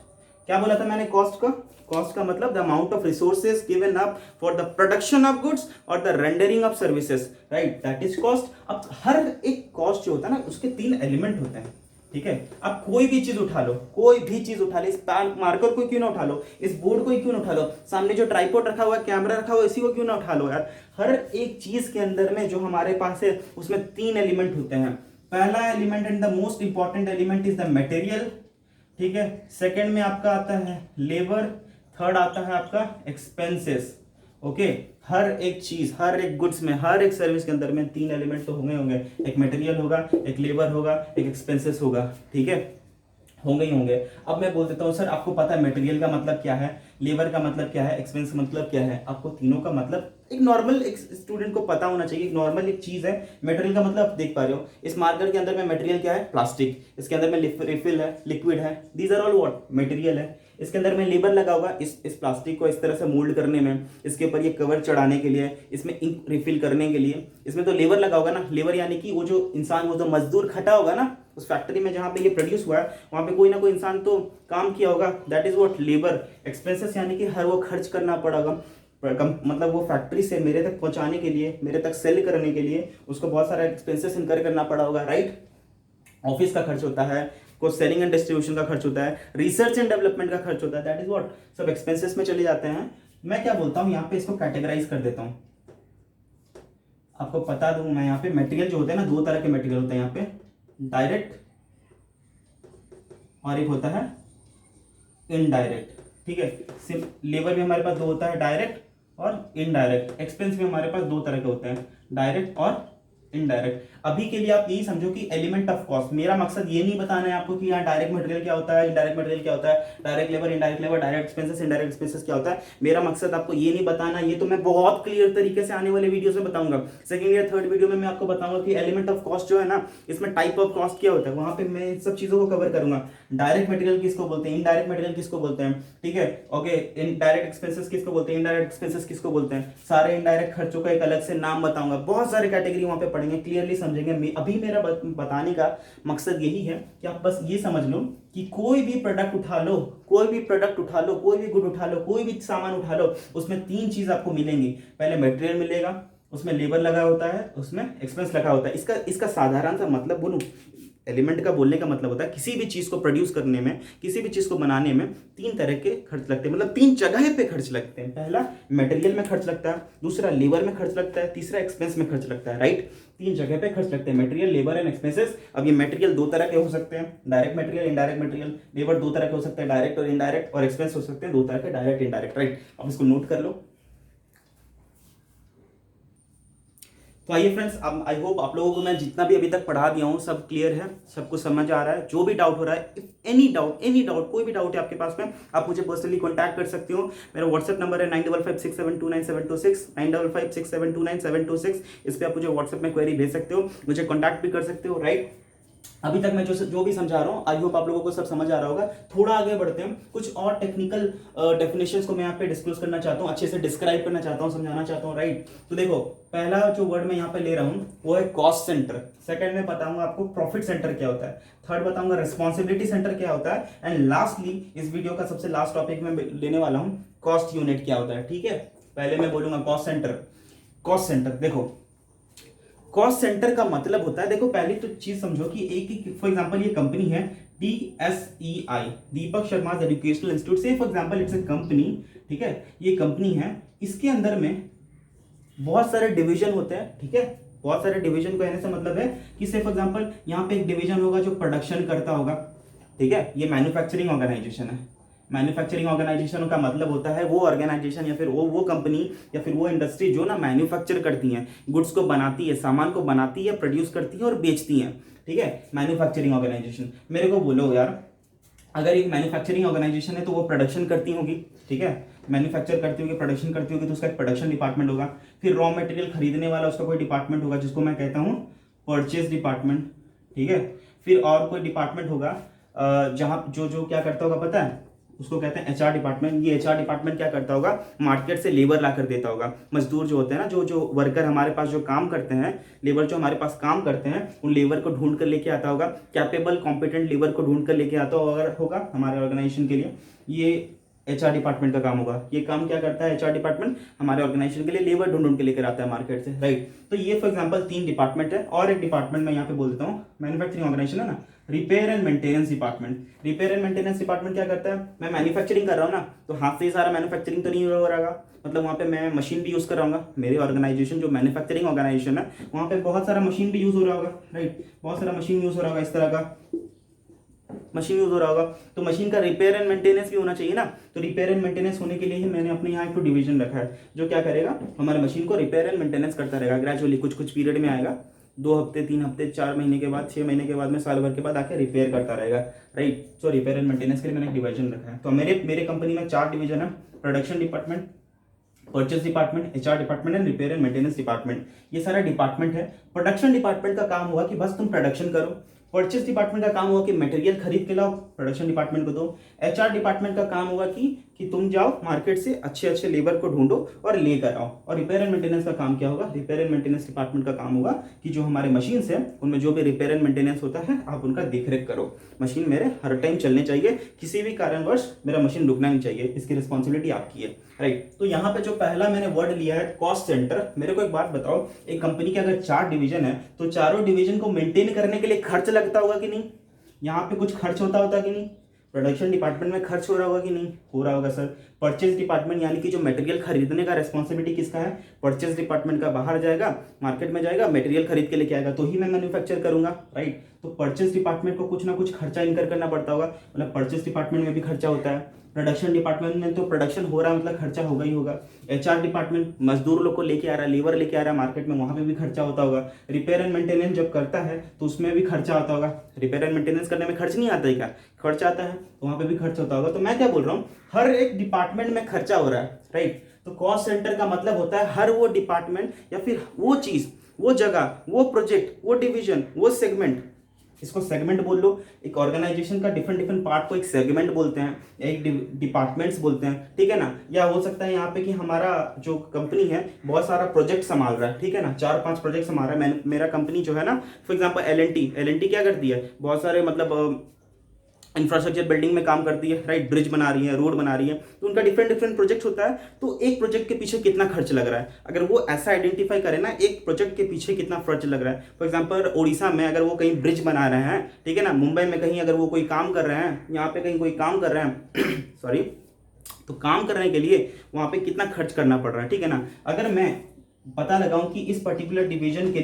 क्या बोला था मैंने कॉस्ट का? कॉस्ट का मतलब the amount of resources given up for the production of goods और the rendering of services, right, that is cost. अब हर एक कॉस्ट जो होता है ना उसके 3 एलिमेंट होते हैं, ठीक है। अब कोई भी चीज उठा लो, कोई भी चीज उठा लो, इस मार्कर को क्यों ना उठा लो, इस बोर्ड को क्यों ना उठा लो, सामने जो ट्राइपॉड रखा हुआ है, कैमरा रखा हुआ है, इसी को क्यों ना उठा लो यार। हर एक चीज के अंदर में जो हमारे पास है उसमें 3 एलिमेंट होते हैं। पहला element and the most important element is the material, ठीक है। सेकेंड में आपका आता है लेबर, थर्ड आता है आपका एक्सपेंसेस, ओके। हर एक चीज, हर एक गुड्स में, हर एक सर्विस के अंदर में 3 एलिमेंट तो होंगे, एक मटेरियल होगा, एक लेबर होगा, एक एक्सपेंसेस होगा, ठीक है, होंगे ही होंगे। अब मैं बोल देता हूँ सर आपको पता है मटेरियल का मतलब क्या है, लेबर का मतलब क्या है, एक्सपेंस मतलब क्या है? आपको तीनों का मतलब एक नॉर्मल एक स्टूडेंट को पता होना चाहिए। एक नॉर्मल एक चीज है मटेरियल का मतलब, देख पा रहे हो इस मार्कर के अंदर में मटेरियल क्या है, प्लास्टिक, इसके अंदर में रिफिल है, लिक्विड है, these are all what, material है। इसके अंदर में लेबर लगा होगा इस प्लास्टिक को इस तरह से मोल्ड करने में, इसके ऊपर ये कवर चढ़ाने के लिए, इसमें इंक रिफिल करने के लिए, इसमें तो लेबर लगा होगा ना। लेबर यानी कि वो जो इंसान, वो जो मजदूर खटा होगा ना उस फैक्ट्री में जहाँ पे ये प्रोड्यूस हुआ है, वहाँ पे कोई ना कोई इंसान तो काम किया होगा, that is what labour. Expenses यानी कि हर वो खर्च करना पड़ेगा, मतलब वो फैक्ट्री से मेरे तक पहुंचाने के लिए, मेरे तक सेल करने के लिए उसको बहुत सारा एक्सपेंसेस इनकर करना पड़ा होगा, राइट। ऑफिस का खर्च होता है, को सेलिंग एंड डिस्ट्रीब्यूशन का खर्च होता है, रिसर्च एंड डेवलपमेंट का खर्च होता है, दैट इज व्हाट, सब एक्सपेंसेस में चले जाते हैं। मैं क्या बोलता हूँ यहाँ पे इसको कैटेगराइज कर देता हूँ, आपको बता दूं मैं। यहाँ पे मटेरियल जो होते हैं ना, 2 तरह के मटेरियल होते हैं यहाँ पे, डायरेक्ट और एक होता है इनडायरेक्ट, ठीक है। लेबर भी हमारे पास 2 होता है, डायरेक्ट और इनडायरेक्ट। एक्सपेंस भी हमारे पास 2 तरह के होते हैं, डायरेक्ट और इनडायरेक्ट। अभी के लिए आप यही समझो कि एलिमेंट ऑफ कॉस्ट, मेरा मकसद ये नहीं बताना है आपको कि यहाँ डायरेक्ट मटेरियल क्या होता है, इनडायरेक्ट मटेरियल क्या होता है, direct labour, indirect labour, direct expenses, indirect expenses क्या होता है। मेरा मकसद आपको ये नहीं बताना, ये तो मैं बहुत क्लियर तरीके से आने वाले वीडियोस में बताऊंगा। सेकंड या थर्ड वीडियो में मैं आपको बताऊंगा कि एलिमेंट ऑफ कॉस्ट जो है ना, इसमें टाइप ऑफ कॉस्ट क्या होता है, वहां पे मैं इन सब चीजों को कवर करूंगा। डायरेक्ट मटेरियल किसको बोलते हैं, इनडायरेक्ट मटेरियल किसको बोलते हैं, ठीक है, ओके। इनडायरेक्ट एक्सपेंसेस किसको बोलते हैं, इनडायरेक्ट एक्सपेंसेस किसको बोलते हैं, सारे इनडायरेक्ट खर्चों का एक अलग से नाम बताऊंगा। बहुत सारे कैटेगरी वहां पे पढ़ेंगे, क्लियरली समझेंगे। अभी मेरा बताने का मकसद यही है कि आप बस ये समझ लो कि कोई भी प्रोडक्ट उठा लो, कोई भी प्रोडक्ट उठा लो, कोई भी गुड उठा लो, कोई भी सामान उठा लो, उसमें 3 चीज आपको मिलेंगी। पहले मटेरियल मिलेगा, उसमें लेबर लगा होता है, उसमें एक्सपेंस लगा होता है। इसका साधारण सा मतलब बोलूं, एलिमेंट का बोलने का मतलब होता है किसी भी चीज़ को प्रोड्यूस करने में, किसी भी चीज़ को बनाने में 3 तरह के खर्च लगते हैं, मतलब 3 जगह पे खर्च लगते हैं। पहला मटेरियल में खर्च लगता है, दूसरा लेबर में खर्च लगता है, तीसरा एक्सपेंस में खर्च लगता है, राइट। 3 जगह पे खर्च लगते हैं, मटेरियल, लेबर एंड एक्सपेंसेस। अब ये मटेरियल 2 तरह के हो सकते हैं, direct material, indirect material. Labour 2 तरह के हो सकते हैं, डायरेक्ट और इनडायरेक्ट। और एक्सपेंस हो सकते हैं 2 तरह के, डायरेक्ट इनडायरेक्ट, राइट। अब इसको नोट कर लो। तो आइए फ्रेंड्स, अब आई होप आप लोगों को मैं जितना भी अभी तक पढ़ा दिया हूँ सब क्लियर है, सब कुछ समझ आ रहा है। जो भी डाउट हो रहा है, इफ एनी डाउट कोई भी डाउट है आपके पास में, आप मुझे पर्सनली कॉन्टैक्ट कर सकते हो। मेरा व्हाट्सएप नंबर है 9556729726, 9556729726। इस पर आप मुझे व्हाट्सएप में क्वेरी भेज सकते हो, मुझे कॉन्टैक्ट भी कर सकते हो, राइट। अभी तक मैं जो भी समझा रहा हूँ, आई होप आप लोगों को सब समझ आ रहा होगा। थोड़ा आगे बढ़ते हैं, कुछ और टेक्निकल डेफिनेशंस को मैं यहाँ पे डिस्क्लोज करना चाहता हूँ, अच्छे से डिस्क्राइब करना चाहता हूँ, समझाना चाहता हूँ, राइट। तो देखो, पहला जो वर्ड मैं यहाँ पे ले रहा हूँ वो है कॉस्ट सेंटर। सेकंड में बताऊंगा आपको प्रॉफिट सेंटर क्या होता है। थर्ड बताऊंगा रिस्पॉन्सिबिलिटी सेंटर क्या होता है। एंड लास्टली, इस वीडियो का सबसे लास्ट टॉपिक में लेने वाला हूँ, कॉस्ट यूनिट क्या होता है, ठीक है। पहले मैं बोलूंगा कॉस्ट सेंटर। देखो, कॉस्ट सेंटर का मतलब होता है, देखो पहली तो चीज समझो कि एक फॉर एग्जांपल ये कंपनी है DSEI, दीपक शर्मा एजुकेशनल इंस्टीट्यूट से, for example it's a company, ठीक है। ये कंपनी है, इसके अंदर में बहुत सारे डिवीजन होते हैं, ठीक है। बहुत सारे डिवीजन को कहने से मतलब है कि से फॉर एग्जांपल यहाँ पे एक डिवीजन होगा जो प्रोडक्शन करता होगा, ठीक है। ये मैन्युफैक्चरिंग ऑर्गेनाइजेशन है। मैन्युफैक्चरिंग ऑर्गेनाइजेशन का मतलब होता है वो ऑर्गेनाइजेशन या फिर वो कंपनी या फिर वो इंडस्ट्री जो ना मैन्युफैक्चर करती है, गुड्स को बनाती है, सामान को बनाती है, प्रोड्यूस करती है और बेचती है, ठीक है। Manufacturing organization. मेरे को बोलो यार, अगर एक मैन्युफैक्चरिंग ऑर्गेनाइजेशन है तो वो प्रोडक्शन करती होगी, ठीक है। मैन्युफैक्चर करती होगी, प्रोडक्शन करती होगी, तो उसका एक प्रोडक्शन डिपार्टमेंट होगा। फिर रॉ मटेरियल खरीदने वाला उसका कोई डिपार्टमेंट होगा जिसको मैं कहता हूँ परचेज डिपार्टमेंट, ठीक है। फिर और कोई डिपार्टमेंट होगा जहाँ जो क्या करता होगा पता है, उसको कहते हैं HR डिपार्टमेंट। ये HR डिपार्टमेंट क्या करता होगा, मार्केट से लेबर ला कर देता होगा। मजदूर जो होते हैं ना, जो वर्कर हमारे पास जो काम करते हैं, लेबर जो हमारे पास काम करते हैं, उन लेबर को ढूंढ कर लेके आता होगा। कैपेबल कॉम्पिटेंट लेबर को ढूंढ कर लेके आता होगा हमारे ऑर्गेनाइजेशन के लिए। ये HR डिपार्टमेंट का काम होगा। ये काम क्या करता है HR डिपार्टमेंट, हमारे ऑर्गेनाइजेशन के लिए लेबर ढूंढ के लेकर आता है मार्केट से, राइट। तो ये फॉर एग्जांपल 3 डिपार्टमेंट है। और एक डिपार्टमेंट मैं यहाँ पे बोल देता हूँ, मैन्युफैक्चरिंग ऑर्गेनाइजेशन है ना, repair and maintenance department. Repair and maintenance department क्या करता है, मैं मैन्युफैक्चरिंग कर रहा हूँ ना, तो हाथ से ही सारा मैन्युफैक्चरिंग तो नहीं हो रहा, मतलब वहाँ पे मैं मशीन भी यूज कर रहा हूँ। मेरे ऑर्गेनाइजेशन जो मैन्युफैक्चरिंग ऑर्गेनाइजेशन है, वहाँ पे बहुत सारा मशीन भी यूज हो रहा होगा, राइट। बहुत सारा मशीन यूज हो रहा होगा, इस तरह का मशीन यूज हो रहा होगा। तो मशीन का रिपेयर एंड मेंटेनेंस भी होना चाहिए ना। तो रिपेयर एंड मेंटेनेंस होने के लिए ही मैंने अपने यहाँ एक डिवीजन रखा है जो क्या करेगा, हमारे मशीन को रिपेयर एंड मेंटेनेंस करता रहेगा। ग्रेजुअली कुछ पीरियड में आएगा, 2 हफ्ते, 3 हफ्ते, 4 महीने के बाद, 6 महीने के बाद में, साल भर के बाद आके रिपेयर करता रहेगा, right. So repair and maintenance के लिए मैंने डिवीजन रखा है। तो मेरे कंपनी में 4 डिवीजन है, production department, purchase department, HR department and repair and maintenance department. ये सारा डिपार्टमेंट है। प्रोडक्शन डिपार्टमेंट का काम हुआ कि बस तुम प्रोडक्शन करो। परचेस डिपार्टमेंट का काम हुआ कि मटेरियल खरीद के लाओ, प्रोडक्शन डिपार्टमेंट को दो। HR डिपार्टमेंट का काम हुआ कि तुम जाओ मार्केट से अच्छे लेबर को ढूंढो और लेकर आओ। और रिपेयर एंड मेंटेनेंस का काम क्या होगा, रिपेयर एंड मेंटेनेंस डिपार्टमेंट का काम होगा कि जो हमारे मशीन है उनमें जो भी रिपेयर एंड मेंटेनेंस होता है, आप उनका देखरेख करो। मशीन मेरे हर टाइम चलने चाहिए, किसी भी कारणवश मेरा मशीन रुकना नहीं चाहिए, इसकी रिस्पॉन्सिबिलिटी आपकी है, राइट। तो यहाँ पे जो पहला मैंने वर्ड लिया है कॉस्ट सेंटर। मेरे को एक बात बताओ, एक कंपनी के अगर 4 डिवीजन है तो चारों डिवीजन को मेंटेन करने के लिए खर्च लगता होगा कि नहीं, यहाँ पे कुछ खर्च होता कि नहीं। प्रोडक्शन डिपार्टमेंट में खर्च हो रहा होगा कि नहीं, हो रहा होगा सर। परचेज डिपार्टमेंट यानी कि जो मटेरियल खरीदने का रेस्पॉन्सिबिलिटी किसका है, परचेज डिपार्टमेंट का। बाहर जाएगा, मार्केट में जाएगा, मटेरियल खरीद के लेके आएगा, तो ही मैं मैन्युफैक्चर करूंगा, राइट। तो परचेज डिपार्टमेंट को कुछ ना कुछ खर्चा इनकर करना पड़ता होगा, मतलब परचेज डिपार्टमेंट में भी खर्चा होता है। प्रोडक्शन डिपार्टमेंट में तो प्रोडक्शन हो रहा है मतलब खर्चा होगा ही होगा। HR डिपार्टमेंट मजदूर लोग को लेके आ रहा है, लेबर लेके आ रहा है मार्केट में, वहां पे भी खर्चा होता होगा। रिपेयर एंड मेंटेनेंस जब करता है तो उसमें भी खर्चा आता होगा। रिपेयर एंड मेंटेनेंस करने में खर्च नहीं आता है क्या, खर्च आता है, तो वहां पे भी खर्च होता होगा। तो मैं क्या बोल रहा हूँ, हर एक डिपार्टमेंट में खर्चा हो रहा है, राइट। तो कॉस्ट सेंटर का मतलब होता है हर वो डिपार्टमेंट या फिर वो चीज, वो जगह, वो प्रोजेक्ट, वो डिवीजन, वो सेगमेंट, इसको सेगमेंट बोल लो। एक ऑर्गेनाइजेशन का डिफरेंट पार्ट को एक सेगमेंट बोलते हैं, एक डिपार्टमेंट्स बोलते हैं, ठीक है ना। या हो सकता है यहाँ पे कि हमारा जो कंपनी है बहुत सारा प्रोजेक्ट संभाल रहा है, ठीक है ना, 4-5 प्रोजेक्ट संभाल रहा है। मेरा कंपनी जो है ना, फॉर एग्जांपल L&T क्या करती है, बहुत सारे मतलब इंफ्रास्ट्रक्चर बिल्डिंग में काम करती है, राइट, ब्रिज बना रही है, रोड बना रही है, तो उनका डिफरेंट डिफरेंट प्रोजेक्ट होता है। तो एक प्रोजेक्ट के पीछे कितना खर्च लग रहा है, अगर वो ऐसा आइडेंटिफाई करे ना, एक प्रोजेक्ट के पीछे कितना खर्च लग रहा है। फॉर एग्जाम्पल उड़ीसा में अगर वो कहीं ब्रिज बना रहे हैं, ठीक है ना, मुंबई में कहीं अगर वो कोई काम कर रहे हैं, यहाँ पे कहीं कोई काम कर रहे हैं सॉरी, तो काम करने के लिए वहाँ पे कितना खर्च करना पड़ रहा है, ठीक है ना। अगर मैं पता लगाऊं कि इस पर्टिकुलर डिवीजन के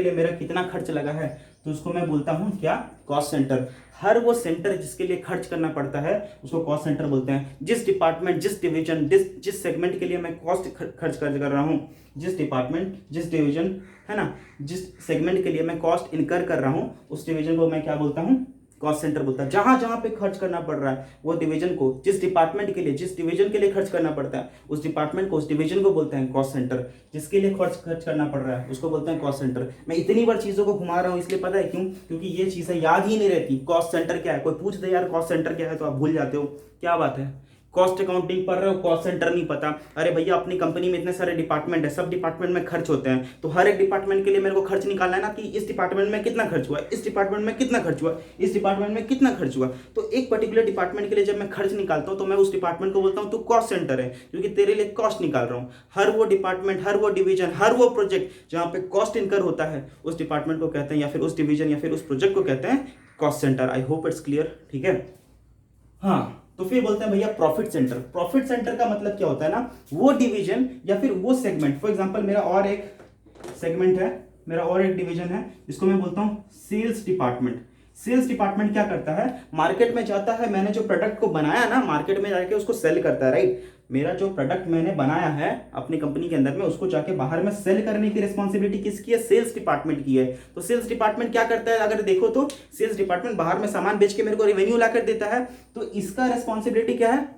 लिए मेरा कितना खर्च लगा है, तो उसको मैं बोलता हूं क्या, कॉस्ट सेंटर। हर वो सेंटर जिसके लिए खर्च करना पड़ता है उसको कॉस्ट सेंटर बोलते हैं। जिस डिपार्टमेंट, जिस डिवीजन, जिस सेगमेंट के लिए मैं कॉस्ट खर्च कर रहा हूं, जिस डिपार्टमेंट, जिस डिवीजन, है ना, जिस सेगमेंट के लिए मैं कॉस्ट इनकर कर रहा हूं, उस डिवीजन को मैं क्या बोलता हूं, कॉस्ट सेंटर बोलता है। जहां जहां पे खर्च करना पड़ रहा है वो डिवीजन को, जिस डिपार्टमेंट के लिए, जिस डिवीजन के लिए खर्च करना पड़ता है उस डिपार्टमेंट को, उस डिवीजन को बोलते हैं कॉस्ट सेंटर। जिसके लिए खर्च करना पड़ रहा है उसको बोलते हैं कॉस्ट सेंटर। मैं इतनी बार चीजों को घुमा रहा हूं इसलिए, पता है क्यों, क्योंकि ये चीजें याद ही नहीं रहती। कॉस्ट सेंटर क्या है, कोई पूछ दे यार कॉस्ट सेंटर क्या है तो आप भूल जाते हो, क्या बात है। कॉस्ट अकाउंटिंग पढ़ रहे हो, कॉस्ट सेंटर नहीं पता। अरे भैया अपनी कंपनी में इतने सारे डिपार्टमेंट है, सब डिपार्टमेंट में खर्च होते हैं, तो हर एक डिपार्टमेंट के लिए मेरे को खर्च निकालना है ना, कि इस डिपार्टमेंट में कितना खर्च हुआ, इस डिपार्टमेंट में कितना खर्च हुआ, इस डिपार्टमेंट में कितना खर्च हुआ। तो एक पर्टिकुलर डिपार्टमेंट के लिए जब मैं खर्च निकालता हूं तो मैं उस डिपार्टमेंट को बोलता हूं तू कॉस्ट सेंटर है, क्योंकि तेरे लिए कॉस्ट निकाल रहा हूं। हर वो डिपार्टमेंट, हर वो डिवीजन, हर वो प्रोजेक्ट जहां पे कॉस्ट इनकर होता है उस डिपार्टमेंट को कहते हैं, या फिर उस डिवीजन या फिर उस प्रोजेक्ट को कहते हैं cost centre. I hope it's clear, ठीक है। हाँ, तो फिर बोलते हैं भैया प्रॉफिट सेंटर। प्रॉफिट सेंटर का मतलब क्या होता है ना, वो डिवीजन या फिर वो सेगमेंट। फॉर एग्जांपल मेरा और एक सेगमेंट है, मेरा और एक डिवीजन है, जिसको मैं बोलता हूं सेल्स डिपार्टमेंट। सेल्स डिपार्टमेंट क्या करता है, मार्केट में जाता है, मैंने जो प्रोडक्ट को बनाया ना, मार्केट में जाके उसको सेल करता है, राइट। मेरा जो प्रोडक्ट मैंने बनाया है अपनी कंपनी के अंदर में, उसको जाके बाहर में सेल करने की रिस्पॉन्सिबिलिटी किसकी है, सेल्स डिपार्टमेंट की है। तो सेल्स डिपार्टमेंट क्या करता है, अगर देखो तो सेल्स डिपार्टमेंट बाहर में सामान बेच के मेरे को रेवेन्यू लाकर देता है, तो इसका रिस्पॉन्सिबिलिटी क्या है,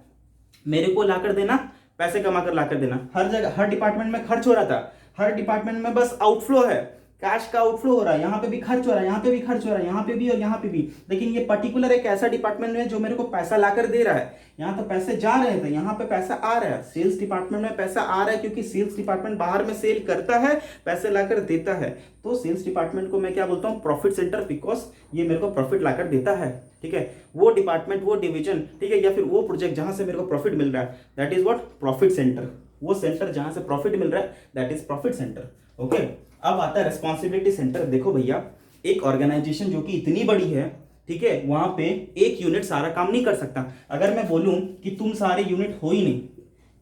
मेरे को लाकर देना, पैसे कमा कर लाकर देना। हर जगह, हर डिपार्टमेंट में खर्च हो रहा था, हर डिपार्टमेंट में बस आउटफ्लो है, कैश का आउटफ्लो हो रहा है, यहाँ पे भी खर्च हो रहा है, यहाँ पे भी खर्च हो रहा है, यहाँ पे भी और यहाँ पे भी। लेकिन ये पर्टिकुलर एक ऐसा डिपार्टमेंट है जो मेरे को पैसा लाकर दे रहा है। यहाँ तो पैसे जा रहे थे, यहाँ पे पैसा आ रहा है। सेल्स डिपार्टमेंट में पैसा आ रहा है क्योंकि सेल्स डिपार्टमेंट बाहर में सेल करता है, पैसे लाकर देता है। तो सेल्स डिपार्टमेंट को मैं क्या बोलता हूँ, प्रॉफिट सेंटर, बिकॉज ये मेरे को प्रॉफिट लाकर देता है, ठीक है। वो डिपार्टमेंट, वो डिवीजन, ठीक है, या फिर वो प्रोजेक्ट जहां से मेरे को प्रॉफिट मिल रहा है, that is what, profit centre. वो सेंटर जहां से प्रॉफिट मिल रहा है that is profit centre, okay. अब आता है रेस्पॉन्सिबिलिटी सेंटर। देखो भैया, एक ऑर्गेनाइजेशन जो कि इतनी बड़ी है, ठीक है, वहां पे एक यूनिट सारा काम नहीं कर सकता। अगर मैं बोलूं कि तुम सारे यूनिट हो ही नहीं,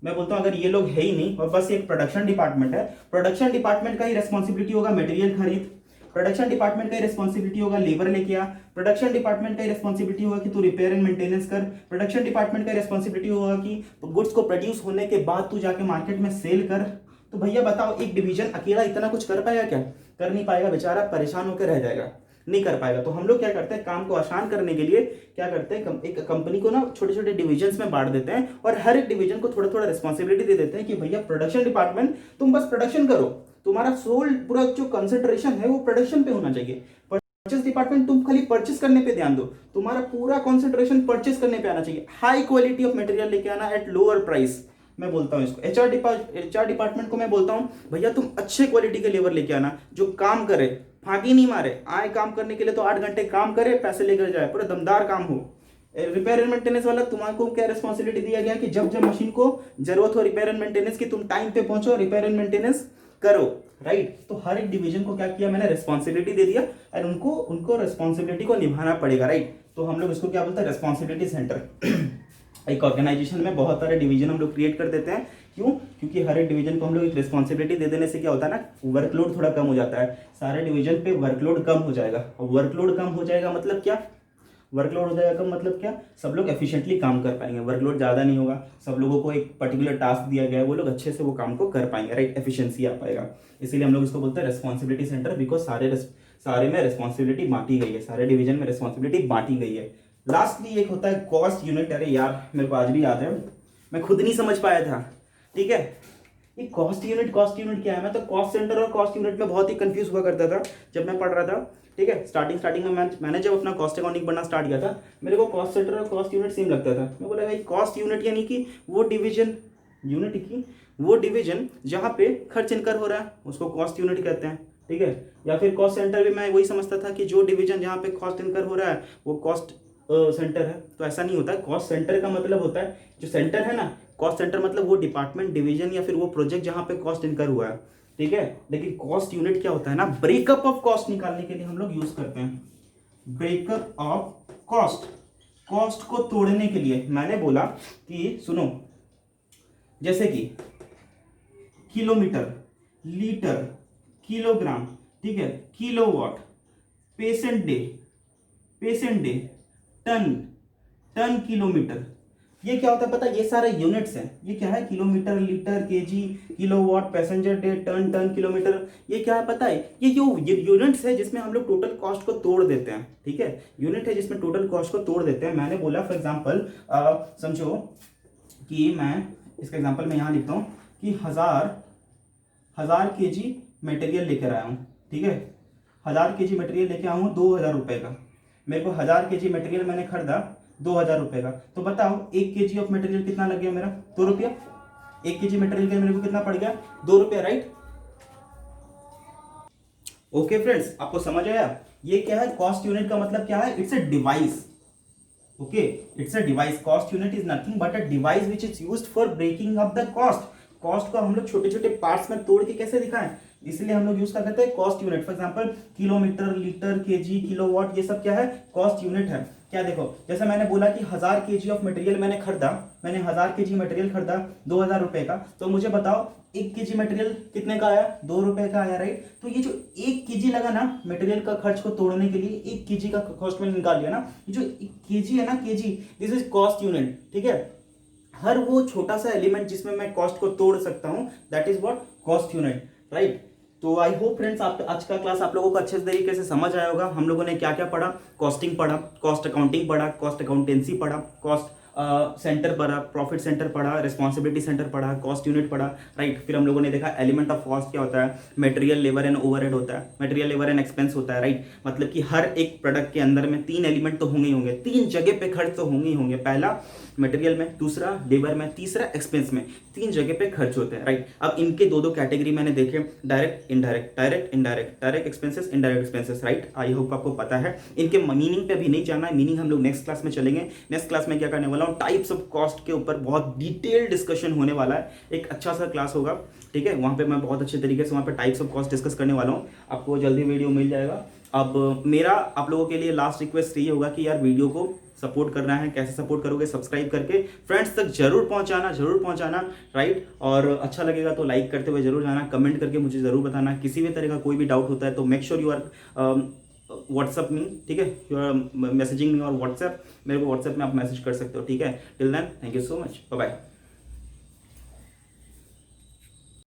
मैं बोलता हूं अगर ये लोग है ही नहीं और बस एक प्रोडक्शन डिपार्टमेंट है, प्रोडक्शन डिपार्टमेंट का ही रेस्पॉन्सिबिलिटी होगा मटेरियल खरीद, प्रोडक्शन डिपार्टमेंट का रिस्पॉन्सिबिलिटी होगा लेबर लेके आ, प्रोडक्शन डिपार्टमेंट का रिस्पॉन्सिबिलिटी होगा कि तू रिपेयर एंड मेंटेनेंस कर, प्रोडक्शन डिपार्टमेंट का रिस्पॉन्सिबिलिटी होगा कि गुड्स को प्रोड्यूस होने के बाद तू जाके मार्केट में सेल कर। तो भैया बताओ, एक डिवीजन अकेला इतना कुछ कर पाएगा क्या, कर नहीं पाएगा, बेचारा परेशान होकर रह जाएगा, नहीं कर पाएगा। तो हम लोग क्या करते हैं, काम को आसान करने के लिए क्या करते हैं, एक कंपनी को ना छोटे छोटे डिविजन्स में बांट देते हैं और हर एक डिवीजन को थोड़ा थोड़ा रिस्पॉन्सिबिलिटी दे देते हैं कि भैया प्रोडक्शन डिपार्टमेंट तुम बस प्रोडक्शन करो, तुम्हारा सोल पूरा जो कंसंट्रेशन है वो प्रोडक्शन पे होना चाहिए। परचेस डिपार्टमेंट तुम खाली परचेस करने पे ध्यान दो, तुम्हारा पूरा कंसंट्रेशन परचेस करने पे आना चाहिए, हाई क्वालिटी ऑफ मटेरियल लेके आना एट लोअर प्राइस। मैं बोलता हूं इसको एचआर डिपार्टमेंट को मैं बोलता हूं भैया तुम अच्छे क्वालिटी के लेबर लेके आना जो काम करे, फांकी नहीं मारे, आए काम करने के लिए तो 8 घंटे काम करे, पैसे लेकर जाए, पूरा दमदार काम हो। रिपेयर एंड मेंटेनेंस वाला तुम्हारे क्या रिस्पॉन्सिबिलिटी दिया गया कि जब जब मशीन को जरूरत हो रिपेयर एंड मेंटेनेंस की, तुम टाइम पे पहुंचो, रिपेयर एंड मेंटेनेंस करो, राइट। तो हर एक डिवीजन को क्या किया मैंने, रिस्पॉन्सिबिलिटी दे दिया और उनको रिस्पॉन्सिबिलिटी को निभाना पड़ेगा, राइट। तो हम लोग इसको क्या बोलते हैं, रिस्पॉन्सिबिलिटी सेंटर। एक ऑर्गेनाइजेशन में बहुत सारे डिवीजन हम लोग क्रिएट कर देते हैं, क्यों, क्योंकि हर एक डिवीजन को हम लोग एक रिस्पॉन्सिबिलिटी दे देने से क्या होता है ना, वर्कलोड थोड़ा कम हो जाता है, सारे डिवीजन पे वर्कलोड कम हो जाएगा। और वर्कलोड कम हो जाएगा मतलब क्या, वर्कलोड हो जाएगा कम मतलब क्या, सब लोग एफिशिएंटली काम कर पाएंगे, वर्कलोड ज़्यादा नहीं होगा, सब लोगों को एक पर्टिकुलर टास्क दिया गया है, वो लोग अच्छे से वो काम को कर पाएंगे, राइट, एफिशिएंसी आ पाएगा। इसीलिए हम लोग इसको बोलते हैं रिस्पॉन्सिबिलिटी सेंटर, बिकॉज सारे में रिस्पॉन्सिबिलिटी बांटी गई है, सारे डिवीजन में रिस्पॉन्सिबिलिटी बांटी गई है। लास्टली एक होता है कॉस्ट यूनिट। अरे यार मेरे को आज भी याद है, मैं खुद नहीं समझ पाया था, ठीक है, ये कॉस्ट यूनिट क्या है। मैं तो कॉस्ट सेंटर और कॉस्ट यूनिट में बहुत ही कंफ्यूज हुआ करता था जब मैं पढ़ रहा था, ठीक है। स्टार्टिंग में मैंने जब अपना कॉस्ट अकाउंटिंग पढ़ना स्टार्ट किया था, मेरे को कॉस्ट सेंटर और कॉस्ट यूनिट सेम लगता था। मैं बोला भाई कॉस्ट यूनिट यानी कि वो डिवीजन जहाँ पे खर्च इनकर हो रहा है उसको कॉस्ट यूनिट कहते हैं, ठीक है। या फिर कॉस्ट सेंटर भी मैं वही समझता था कि जो डिवीजन जहाँ पे कॉस्ट इनकर हो रहा है वो कॉस्ट सेंटर है, तो ऐसा नहीं होता है। कॉस्ट सेंटर का मतलब होता है जो सेंटर है ना, कॉस्ट सेंटर मतलब वो डिपार्टमेंट, डिवीजन या फिर वो प्रोजेक्ट जहाँ पे कॉस्ट इनकर हुआ है, ठीक है। लेकिन कॉस्ट यूनिट क्या होता है ना, ब्रेकअप ऑफ कॉस्ट निकालने के लिए हम लोग यूज करते हैं, ब्रेकअप ऑफ कॉस्ट, कॉस्ट को तोड़ने के लिए। मैंने बोला कि सुनो, जैसे कि किलोमीटर, लीटर, किलोग्राम, ठीक है, kilowatt, patient day, ton, ton kilometre, ये क्या होता है पता है, ये सारे यूनिट्स हैं। ये क्या है, kilometre, litre, KG, kilowatt, passenger day, ton, ton kilometre, ये क्या है पता है, ये जो यूनिट्स है जिसमें हम लोग टोटल कॉस्ट को तोड़ देते हैं, ठीक है। यूनिट है जिसमें टोटल कॉस्ट को तोड़ देते हैं। मैंने बोला फॉर एग्जांपल समझो कि मैं इसका एग्जांपल मैं यहाँ लिखता हूँ कि 1000 केजी मटेरियल लेकर आया हूँ, ठीक है। 1000 केजी मटेरियल लेके आया हूँ 2000 रुपए का। मेरे को 1000 केजी मटेरियल मैंने खरीदा 2000 रुपए का, तो बताओ 1 केजी ऑफ मटेरियल कितना लग गया मेरा, 2 रुपया। 1 केजी मटेरियल का मेरे को कितना पड़ गया, 2 रुपया, राइट। ओके फ्रेंड्स, आपको समझ आया। ये क्या है, कॉस्ट यूनिट का मतलब क्या है, it's a device. Okay, it's a device. Cost unit is nothing but a device which is used for breaking up the cost. Cost को हम लोग छोटे छोटे पार्ट्स में तोड़ के कैसे दिखाएं, इसलिए हम लोग यूज कर करते हैं cost unit. For example kilometre, litre, KG, kilowatt, ये सब क्या है, कॉस्ट यूनिट है। क्या देखो, जैसे मैंने बोला कि 1000 केजी ऑफ मटेरियल मैंने 1000 केजी मटेरियल खरीदा 2000 रुपए का, तो मुझे बताओ 1 केजी मटेरियल कितने का आया, 2 रुपए का आया, राइट। तो ये जो 1 केजी लगा ना मटेरियल का खर्च को तोड़ने के लिए, 1 केजी का कॉस्ट मैंने निकाल लिया ना, ये जो केजी है ना, KG, this is cost unit, ठीक है। हर वो छोटा सा एलिमेंट जिसमें मैं कॉस्ट को तोड़ सकता हूं, that is what, cost unit, right. तो आई होप फ्रेंड्स आप आज का क्लास आप लोगों को अच्छे तरीके से समझ आया होगा। हम लोगों ने क्या क्या पढ़ा, कॉस्टिंग पढ़ा, कॉस्ट अकाउंटिंग पढ़ा, कॉस्ट अकाउंटेंसी पढ़ा, कॉस्ट सेंटर पढ़ा, प्रॉफिट सेंटर पढ़ा, रिस्पॉन्सिबिलिटी सेंटर पढ़ा, कॉस्ट यूनिट पढ़ा, राइट। फिर हम लोगों ने देखा एलिमेंट ऑफ कॉस्ट क्या होता है, मटेरियल, लेबर एंड ओवरहेड होता है, मटेरियल, लेबर एंड एक्सपेंस होता है, राइट। मतलब कि हर एक प्रोडक्ट के अंदर में 3 एलिमेंट तो होंगे ही होंगे, 3 जगह पे खर्च तो होंगे ही होंगे। पहला मटेरियल में, दूसरा लेबर में, तीसरा एक्सपेंस में, 3 जगह पे खर्च होते हैं, राइट। अब इनके दो कैटेगरी मैंने देखे, direct indirect, direct indirect, direct expenses, indirect expenses, right. I hope आपको पता है। इनके मीनिंग पे भी नहीं जाना है, मीनिंग हम लोग नेक्स्ट क्लास में चलेंगे। नेक्स्ट क्लास में क्या करने वाला हूँ, टाइप्स ऑफ कॉस्ट के ऊपर बहुत डिटेल डिस्कशन होने वाला है। एक अच्छा सा क्लास होगा, ठीक है। वहाँ पे मैं बहुत अच्छे तरीके से वहाँ पे टाइप्स ऑफ कॉस्ट डिस्कस करने वाला हूँ। आपको जल्दी वीडियो मिल जाएगा। अब मेरा आप लोगों के लिए लास्ट रिक्वेस्ट ये होगा कि यार वीडियो को सपोर्ट करना है। कैसे सपोर्ट करोगे, सब्सक्राइब करके फ्रेंड्स तक जरूर पहुंचाना, राइट। और अच्छा लगेगा तो लाइक करते हुए जरूर जाना, कमेंट करके मुझे जरूर बताना। किसी भी तरह का कोई भी डाउट होता है तो make sure you are WhatsApp me, ठीक है, यू आर मैसेजिंग मी और व्हाट्सएप, मेरे को व्हाट्सएप में आप मैसेज कर सकते हो, ठीक है। Till then thank you so much, bye bye.